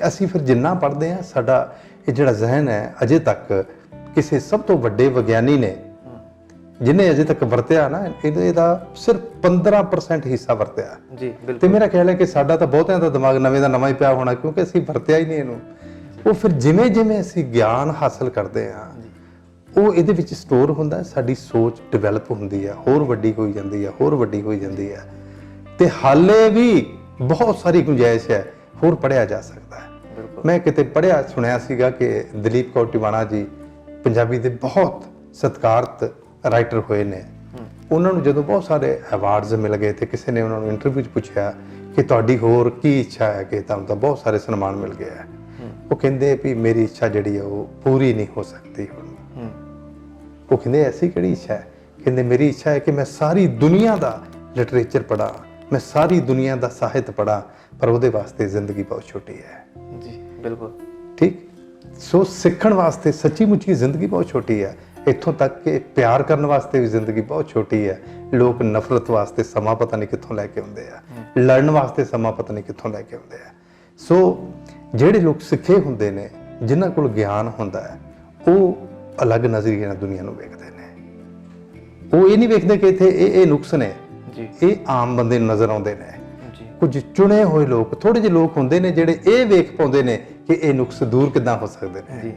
Speaker 2: ਅਸੀਂ ਫਿਰ ਜਿੰਨਾ ਪੜ੍ਹਦੇ ਹਾਂ, ਸਾਡਾ ਇਹ ਜਿਹੜਾ ਜ਼ਿਹਨ ਹੈ, ਅਜੇ ਤੱਕ ਕਿਸੇ ਸਭ ਤੋਂ ਵੱਡੇ ਵਿਗਿਆਨੀ ਨੇ ਜਿਹਨੇ ਅਜੇ ਤੱਕ ਵਰਤਿਆ ਨਾ, ਇਹਦਾ ਸਿਰਫ 15% ਹਿੱਸਾ ਵਰਤਿਆ।
Speaker 1: ਜੀ ਬਿਲਕੁਲ।
Speaker 2: ਤੇ ਮੇਰਾ ਖਿਆਲ ਹੈ ਕਿ ਸਾਡਾ ਤਾਂ ਬਹੁਤਿਆਂ ਦਾ ਦਿਮਾਗ ਨਵੇਂ ਦਾ ਨਵਾਂ ਹੀ ਪਿਆ ਹੋਣਾ, ਕਿਉਂਕਿ ਅਸੀਂ ਵਰਤਿਆ ਹੀ ਨਹੀਂ ਇਹਨੂੰ। ਉਹ ਫਿਰ ਜਿਵੇਂ ਜਿਵੇਂ ਅਸੀਂ ਗਿਆਨ ਹਾਸਲ ਕਰਦੇ ਹਾਂ, ਉਹ ਇਹਦੇ ਵਿੱਚ ਸਟੋਰ ਹੁੰਦਾ, ਸਾਡੀ ਸੋਚ ਡਿਵੈਲਪ ਹੁੰਦੀ ਹੈ, ਹੋਰ ਵੱਡੀ ਹੋਈ ਜਾਂਦੀ ਹੈ, ਹੋਰ ਵੱਡੀ ਹੋਈ ਜਾਂਦੀ ਹੈ। ਤੇ ਹਾਲੇ ਵੀ ਬਹੁਤ ਸਾਰੀ ਗੁੰਜਾਇਸ਼ ਹੈ, ਹੋਰ ਪੜ੍ਹਿਆ ਜਾ ਸਕਦਾ ਹੈ। ਮੈਂ ਕਿਤੇ ਪੜ੍ਹਿਆ ਸੁਣਿਆ ਸੀਗਾ ਕਿ ਦਲੀਪ ਕੌਰ ਟਿਵਾਣਾ ਜੀ ਪੰਜਾਬੀ ਦੇ ਬਹੁਤ ਸਤਿਕਾਰਤ ਰਾਈਟਰ ਹੋਏ ਨੇ। ਉਹਨਾਂ ਨੂੰ ਜਦੋਂ ਬਹੁਤ ਸਾਰੇ ਅਵਾਰਡਸ ਮਿਲ ਗਏ ਤੇ ਕਿਸੇ ਨੇ ਉਹਨਾਂ ਨੂੰ ਇੰਟਰਵਿਊ 'ਚ ਪੁੱਛਿਆ ਕਿ ਤੁਹਾਡੀ ਹੋਰ ਕੀ ਇੱਛਾ ਹੈ, ਕਿ ਤੁਹਾਨੂੰ ਤਾਂ ਬਹੁਤ ਸਾਰੇ ਸਨਮਾਨ ਮਿਲ ਗਏ ਹੈ। ਉਹ ਕਹਿੰਦੇ ਵੀ ਮੇਰੀ ਇੱਛਾ ਜਿਹੜੀ ਹੈ ਉਹ ਪੂਰੀ ਨਹੀਂ ਹੋ ਸਕਦੀ ਹੁਣ। ਉਹ ਕਹਿੰਦੇ ਐਸੀ ਕਿਹੜੀ ਇੱਛਾ ਹੈ? ਕਹਿੰਦੇ ਮੇਰੀ ਇੱਛਾ ਹੈ ਕਿ ਮੈਂ ਸਾਰੀ ਦੁਨੀਆ ਦਾ ਲਿਟਰੇਚਰ ਪੜ੍ਹਾਂ, ਮੈਂ ਸਾਰੀ ਦੁਨੀਆ ਦਾ ਸਾਹਿਤ ਪੜ੍ਹਾਂ, ਪਰ ਉਹਦੇ ਵਾਸਤੇ ਜ਼ਿੰਦਗੀ ਬਹੁਤ ਛੋਟੀ ਹੈ।
Speaker 1: ਜੀ ਬਿਲਕੁਲ।
Speaker 2: ਠੀਕ। ਸੋ ਸਿੱਖਣ ਵਾਸਤੇ ਸੱਚੀ ਮੁੱਚੀ ਜ਼ਿੰਦਗੀ ਬਹੁਤ ਛੋਟੀ ਹੈ। ਇੱਥੋਂ ਤੱਕ ਕਿ ਪਿਆਰ ਕਰਨ ਵਾਸਤੇ ਵੀ ਜ਼ਿੰਦਗੀ ਬਹੁਤ ਛੋਟੀ ਹੈ। ਲੋਕ ਨਫ਼ਰਤ ਵਾਸਤੇ ਸਮਾਂ ਪਤਾ ਨਹੀਂ ਕਿੱਥੋਂ ਲੈ ਕੇ ਆਉਂਦੇ ਆ, ਲੜਨ ਵਾਸਤੇ ਸਮਾਂ ਪਤਾ ਨਹੀਂ ਕਿੱਥੋਂ ਲੈ ਕੇ ਆਉਂਦੇ ਆ। ਸੋ ਜਿਹੜੇ ਲੋਕ ਸਿੱਖੇ ਹੁੰਦੇ ਨੇ, ਜਿਨ੍ਹਾਂ ਕੋਲ ਗਿਆਨ ਹੁੰਦਾ ਹੈ, ਉਹ ਅਲੱਗ ਨਜ਼ਰੀਏ ਨਾਲ ਦੁਨੀਆ ਨੂੰ ਵੇਖਦੇ ਨੇ। ਉਹ ਇਹ ਨਹੀਂ ਵੇਖਦੇ ਕਿ ਇੱਥੇ ਇਹ ਨੁਕਸ ਨੇ, ਇਹ ਆਮ ਬੰਦੇ ਨੂੰ ਨਜ਼ਰ ਆਉਂਦੇ ਨੇ। ਕੁਝ ਚੁਣੇ ਹੋਏ ਲੋਕ, ਥੋੜੇ ਜਿਹੇ ਲੋਕ ਹੁੰਦੇ ਨੇ ਜਿਹੜੇ ਇਹ ਵੇਖ ਪਾਉਂਦੇ ਨੇ ਕਿ ਇਹ ਨੁਕਸ ਦੂਰ ਕਿੱਦਾਂ ਹੋ ਸਕਦੇ ਨੇ।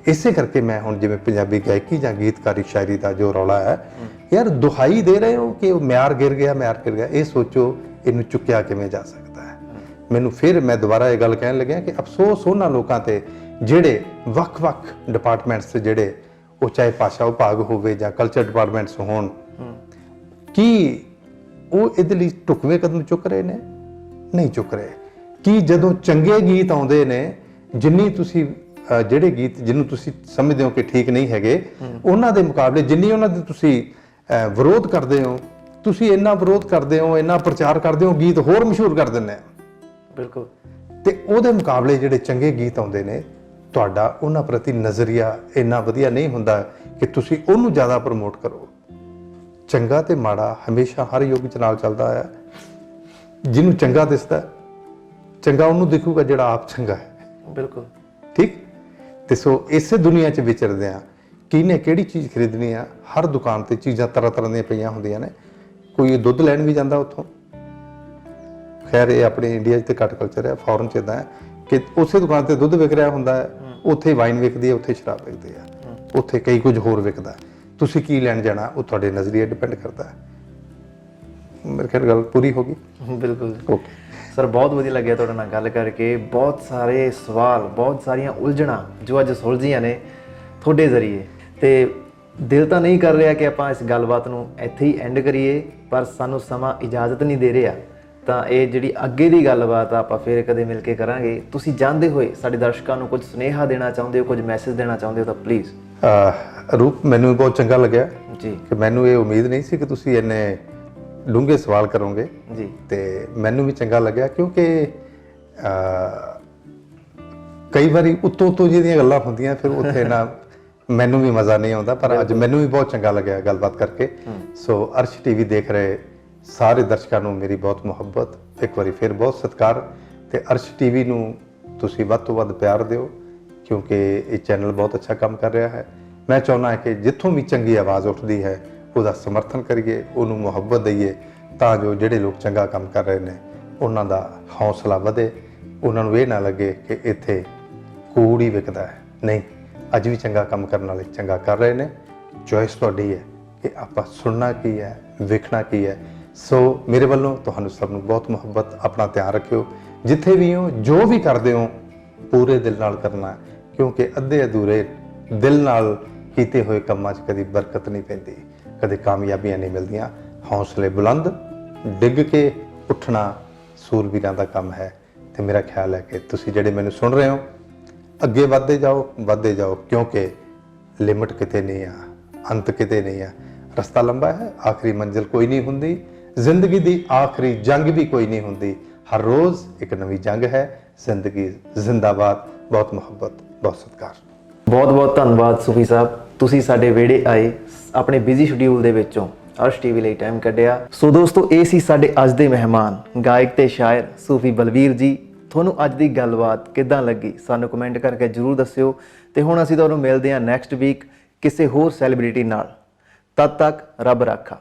Speaker 2: ਇਸੇ ਕਰਕੇ ਮੈਂ ਹੁਣ ਜਿਵੇਂ ਪੰਜਾਬੀ ਗਾਇਕੀ ਜਾਂ ਗੀਤਕਾਰੀ ਸ਼ਾਇਰੀ ਦਾ ਜੋ ਰੌਲਾ ਹੈ, ਯਾਰ ਦੁਹਾਈ ਦੇ ਰਹੇ ਹੋ ਕਿ ਮਿਆਰ ਗਿਰ ਗਿਆ, ਮਿਆਰ ਗਿਰ ਗਿਆ, ਇਹ ਸੋਚੋ ਇਹਨੂੰ ਚੁੱਕਿਆ ਕਿਵੇਂ ਜਾ ਸਕਦਾ ਹੈ। ਮੈਨੂੰ ਫਿਰ ਮੈਂ ਦੁਬਾਰਾ ਇਹ ਗੱਲ ਕਹਿਣ ਲੱਗਿਆ ਕਿ ਅਫਸੋਸ ਉਹਨਾਂ ਲੋਕਾਂ ਤੇ ਜਿਹੜੇ ਵੱਖ-ਵੱਖ ਡਿਪਾਰਟਮੈਂਟਸ, ਜਿਹੜੇ ਉਹ ਚਾਹੇ ਭਾਸ਼ਾ ਵਿਭਾਗ ਹੋਵੇ ਜਾਂ ਕਲਚਰ ਡਿਪਾਰਟਮੈਂਟਸ ਹੋਣ, ਕੀ ਉਹ ਇਹਦੇ ਲਈ ਢੁਕਵੇਂ ਕਦਮ ਚੁੱਕ ਰਹੇ ਨੇ? ਨਹੀਂ ਚੁੱਕ ਰਹੇ। ਕੀ ਜਦੋਂ ਚੰਗੇ ਗੀਤ ਆਉਂਦੇ ਨੇ, ਜਿੰਨੀ ਤੁਸੀਂ ਜਿਹੜੇ ਗੀਤ ਜਿਹਨੂੰ ਤੁਸੀਂ ਸਮਝਦੇ ਹੋ ਕਿ ਠੀਕ ਨਹੀਂ ਹੈਗੇ, ਉਹਨਾਂ ਦੇ ਮੁਕਾਬਲੇ ਜਿੰਨੀ ਉਹਨਾਂ ਦੇ ਤੁਸੀਂ ਵਿਰੋਧ ਕਰਦੇ ਹੋ, ਤੁਸੀਂ ਇੰਨਾ ਵਿਰੋਧ ਕਰਦੇ ਹੋ, ਇੰਨਾ ਪ੍ਰਚਾਰ ਕਰਦੇ ਹੋ, ਗੀਤ ਹੋਰ ਮਸ਼ਹੂਰ ਕਰ ਦਿੰਦੇ ਆ।
Speaker 1: ਬਿਲਕੁਲ।
Speaker 2: ਤੇ ਉਹਦੇ ਮੁਕਾਬਲੇ ਜਿਹੜੇ ਚੰਗੇ ਗੀਤ ਆਉਂਦੇ ਨੇ, ਤੁਹਾਡਾ ਉਹਨਾਂ ਪ੍ਰਤੀ ਨਜ਼ਰੀਆ ਇੰਨਾ ਵਧੀਆ ਨਹੀਂ ਹੁੰਦਾ ਕਿ ਤੁਸੀਂ ਉਹਨੂੰ ਜ਼ਿਆਦਾ ਪ੍ਰਮੋਟ ਕਰੋ। ਚੰਗਾ ਤੇ ਮਾੜਾ ਹਮੇਸ਼ਾ ਹਰ ਯੁੱਗ 'ਚ ਨਾਲ ਚੱਲਦਾ ਹੈ। ਜਿਹਨੂੰ ਚੰਗਾ ਦਿਸਦਾ, ਚੰਗਾ ਉਹਨੂੰ ਦਿਖੂਗਾ ਜਿਹੜਾ ਆਪ ਚੰਗਾ ਹੈ।
Speaker 1: ਬਿਲਕੁਲ। ਠੀਕ।
Speaker 2: ਤੇ ਸੋ ਇਸੇ ਦੁਨੀਆ 'ਚ ਵਿਚਰਦੇ ਆ, ਕਿਹਨੇ ਕਿਹੜੀ ਚੀਜ਼ ਖਰੀਦਣੀ ਆ। ਹਰ ਦੁਕਾਨ ਤੇ ਚੀਜ਼ਾਂ ਤਰ੍ਹਾਂ ਤਰ੍ਹਾਂ ਦੀਆਂ ਪਈਆਂ ਹੁੰਦੀਆਂ ਨੇ। ਕੋਈ ਦੁੱਧ ਲੈਣ ਵੀ ਜਾਂਦਾ ਉੱਥੋਂ, ਖੈਰ ਇਹ ਆਪਣੇ ਇੰਡੀਆ 'ਚ ਤੇ ਘੱਟ ਕਲਚਰ ਹੈ, ਫੋਰਨ 'ਚ ਇਦਾਂ ਹੈ ਕਿ ਉਸੇ ਦੁਕਾਨ ਤੇ ਦੁੱਧ ਵਿਕ ਰਿਹਾ ਹੁੰਦਾ ਹੈ, ਉੱਥੇ ਵਾਈਨ ਵਿਕਦੀ ਹੈ, ਉੱਥੇ ਸ਼ਰਾਬ ਵਿਕਦੀ ਹੈ, ਉੱਥੇ ਕਈ ਕੁਝ ਹੋਰ ਵਿਕਦਾ। ਤੁਸੀਂ ਕੀ ਲੈਣ ਜਾਣਾ, ਉਹ ਤੁਹਾਡੇ ਨਜ਼ਰੀਏ ਡਿਪੈਂਡ ਕਰਦਾ ਹੈ। ਮੇਰੇ ਖਿਆਲ ਗੱਲ ਪੂਰੀ ਹੋ ਗਈ।
Speaker 1: ਬਿਲਕੁਲ।
Speaker 2: ਓਕੇ
Speaker 1: ਸਰ, ਬਹੁਤ ਵਧੀਆ ਲੱਗਿਆ ਤੁਹਾਡੇ ਨਾਲ ਗੱਲ ਕਰਕੇ। ਬਹੁਤ ਸਾਰੇ ਸਵਾਲ, ਬਹੁਤ ਸਾਰੀਆਂ ਉਲਝਣਾਂ ਜੋ ਅੱਜ ਸੁਲਝੀਆਂ ਨੇ ਤੁਹਾਡੇ ਜ਼ਰੀਏ, ਤੇ ਦਿਲ ਤਾਂ ਨਹੀਂ ਕਰ ਰਿਹਾ ਕਿ ਆਪਾਂ ਇਸ ਗੱਲਬਾਤ ਨੂੰ ਇੱਥੇ ਹੀ ਐਂਡ ਕਰੀਏ, ਪਰ ਸਾਨੂੰ ਸਮਾਂ ਇਜਾਜ਼ਤ ਨਹੀਂ ਦੇ ਰਿਹਾ। ਤਾਂ ਇਹ ਜਿਹੜੀ ਅੱਗੇ ਦੀ ਗੱਲਬਾਤ ਆ, ਆਪਾਂ ਫਿਰ ਕਦੇ ਮਿਲ ਕੇ ਕਰਾਂਗੇ। ਤੁਸੀਂ ਜਾਣਦੇ ਹੋਏ ਸਾਡੇ ਦਰਸ਼ਕਾਂ ਨੂੰ ਕੁਝ ਸੁਨੇਹਾ ਦੇਣਾ ਚਾਹੁੰਦੇ ਹੋ, ਕੁਝ ਮੈਸੇਜ ਦੇਣਾ ਚਾਹੁੰਦੇ ਹੋ ਤਾਂ ਪਲੀਜ਼।
Speaker 2: ਰੂਪ, ਮੈਨੂੰ ਬਹੁਤ ਚੰਗਾ ਲੱਗਿਆ
Speaker 1: ਜੀ
Speaker 2: ਕਿ ਮੈਨੂੰ ਇਹ ਉਮੀਦ ਨਹੀਂ ਸੀ ਕਿ ਤੁਸੀਂ ਇੰਨੇ ਡੂੰਘੇ ਸਵਾਲ ਕਰੋਗੇ
Speaker 1: ਜੀ, ਤੇ
Speaker 2: ਮੈਨੂੰ ਵੀ ਚੰਗਾ ਲੱਗਿਆ ਕਿਉਂਕਿ ਕਈ ਵਾਰੀ ਉੱਤੋਂ ਜਿਹੜੀਆਂ ਗੱਲਾਂ ਹੁੰਦੀਆਂ ਫਿਰ ਉੱਥੇ ਨਾ ਮੈਨੂੰ ਵੀ ਮਜ਼ਾ ਨਹੀਂ ਆਉਂਦਾ, ਪਰ ਅੱਜ ਮੈਨੂੰ ਵੀ ਬਹੁਤ ਚੰਗਾ ਲੱਗਿਆ ਗੱਲਬਾਤ ਕਰਕੇ। ਸੋ ਅਰਸ਼ ਟੀਵੀ ਦੇਖ ਰਹੇ ਸਾਰੇ ਦਰਸ਼ਕਾਂ ਨੂੰ ਮੇਰੀ ਬਹੁਤ ਮੁਹੱਬਤ, ਇੱਕ ਵਾਰੀ ਫਿਰ ਬਹੁਤ ਸਤਿਕਾਰ, ਤੇ ਅਰਸ਼ ਟੀਵੀ ਨੂੰ ਤੁਸੀਂ ਵੱਧ ਤੋਂ ਵੱਧ ਪਿਆਰ ਦਿਓ ਕਿਉਂਕਿ ਇਹ ਚੈਨਲ ਬਹੁਤ ਅੱਛਾ ਕੰਮ ਕਰ ਰਿਹਾ ਹੈ। ਮੈਂ ਚਾਹੁੰਦਾ ਕਿ ਜਿੱਥੋਂ ਵੀ ਚੰਗੀ ਆਵਾਜ਼ ਉੱਠਦੀ ਹੈ ਉਹਦਾ ਸਮਰਥਨ ਕਰੀਏ, ਉਹਨੂੰ ਮੁਹੱਬਤ ਦਈਏ, ਤਾਂ ਜੋ ਜਿਹੜੇ ਲੋਕ ਚੰਗਾ ਕੰਮ ਕਰ ਰਹੇ ਨੇ ਉਹਨਾਂ ਦਾ ਹੌਸਲਾ ਵਧੇ, ਉਹਨਾਂ ਨੂੰ ਇਹ ਨਾ ਲੱਗੇ ਕਿ ਇੱਥੇ ਕੂੜ ਹੀ ਵਿਕਦਾ ਹੈ। ਨਹੀਂ, ਅੱਜ ਵੀ ਚੰਗਾ ਕੰਮ ਕਰਨ ਵਾਲੇ ਚੰਗਾ ਕਰ ਰਹੇ ਨੇ। ਚੋਇਸ ਤੁਹਾਡੀ ਹੈ ਕਿ ਆਪਾਂ ਸੁਣਨਾ ਕੀ ਹੈ, ਵੇਖਣਾ ਕੀ ਹੈ। ਸੋ ਮੇਰੇ ਵੱਲੋਂ ਤੁਹਾਨੂੰ ਸਭ ਨੂੰ ਬਹੁਤ ਮੁਹੱਬਤ। ਆਪਣਾ ਧਿਆਨ ਰੱਖਿਓ, ਜਿੱਥੇ ਵੀ ਹੋ, ਜੋ ਵੀ ਕਰਦੇ ਹੋ ਪੂਰੇ ਦਿਲ ਨਾਲ ਕਰਨਾ, ਕਿਉਂਕਿ ਅੱਧੇ ਅਧੂਰੇ ਦਿਲ ਨਾਲ ਕੀਤੇ ਹੋਏ ਕੰਮਾਂ 'ਚ ਕਦੀ ਬਰਕਤ ਨਹੀਂ ਪੈਂਦੀ, ਕਦੇ ਕਾਮਯਾਬੀਆਂ ਨਹੀਂ ਮਿਲਦੀਆਂ। ਹੌਸਲੇ ਬੁਲੰਦ, ਡਿੱਗ ਕੇ ਉੱਠਣਾ ਸੂਰਬੀਰਾਂ ਦਾ ਕੰਮ ਹੈ। ਤੇ ਮੇਰਾ ਖਿਆਲ ਹੈ ਕਿ ਤੁਸੀਂ ਜਿਹੜੇ ਮੈਨੂੰ ਸੁਣ ਰਹੇ ਹੋ ਅੱਗੇ ਵੱਧਦੇ ਜਾਓ, ਕਿਉਂਕਿ ਲਿਮਟ ਕਿਤੇ ਨਹੀਂ ਆ, ਅੰਤ ਕਿਤੇ ਨਹੀਂ ਆ। ਰਸਤਾ ਲੰਬਾ ਹੈ, ਆਖਰੀ ਮੰਜ਼ਿਲ ਕੋਈ ਨਹੀਂ ਹੁੰਦੀ। ਜ਼ਿੰਦਗੀ ਦੀ ਆਖਰੀ ਜੰਗ ਵੀ ਕੋਈ ਨਹੀਂ ਹੁੰਦੀ। ਹਰ ਰੋਜ਼ ਇੱਕ ਨਵੀਂ ਜੰਗ ਹੈ। ਜ਼ਿੰਦਗੀ ਜ਼ਿੰਦਾਬਾਦ। ਬਹੁਤ ਮੁਹੱਬਤ, ਬਹੁਤ ਸਤਿਕਾਰ।
Speaker 1: ਬਹੁਤ ਬਹੁਤ ਧੰਨਵਾਦ ਸੂਫੀ ਸਾਹਿਬ, ਤੁਸੀਂ ਸਾਡੇ ਵਿਹੜੇ ਆਏ, ਆਪਣੇ ਬਿਜ਼ੀ ਸ਼ਡਿਊਲ ਦੇ ਵਿੱਚੋਂ ਅਰਸ਼ ਟੀਵੀ ਲਈ ਟਾਈਮ ਕੱਢਿਆ। ਸੋ ਦੋਸਤੋ, ਇਹ ਸੀ ਸਾਡੇ ਅੱਜ ਦੇ ਮਹਿਮਾਨ, ਗਾਇਕ ਤੇ ਸ਼ਾਇਰ ਸੂਫੀ ਬਲਵੀਰ ਜੀ। ਤੁਹਾਨੂੰ ਅੱਜ ਦੀ ਗੱਲਬਾਤ ਕਿੱਦਾਂ ਲੱਗੀ ਸਾਨੂੰ ਕਮੈਂਟ ਕਰਕੇ ਜਰੂਰ ਦੱਸਿਓ। ਤੇ ਹੁਣ ਅਸੀਂ ਤੁਹਾਨੂੰ ਮਿਲਦੇ ਹਾਂ ਨੈਕਸਟ ਵੀਕ ਕਿਸੇ ਹੋਰ ਸੈਲੀਬ੍ਰਿਟੀ ਨਾਲ। ਤਦ ਤੱਕ ਰੱਬ ਰਾਖਾ।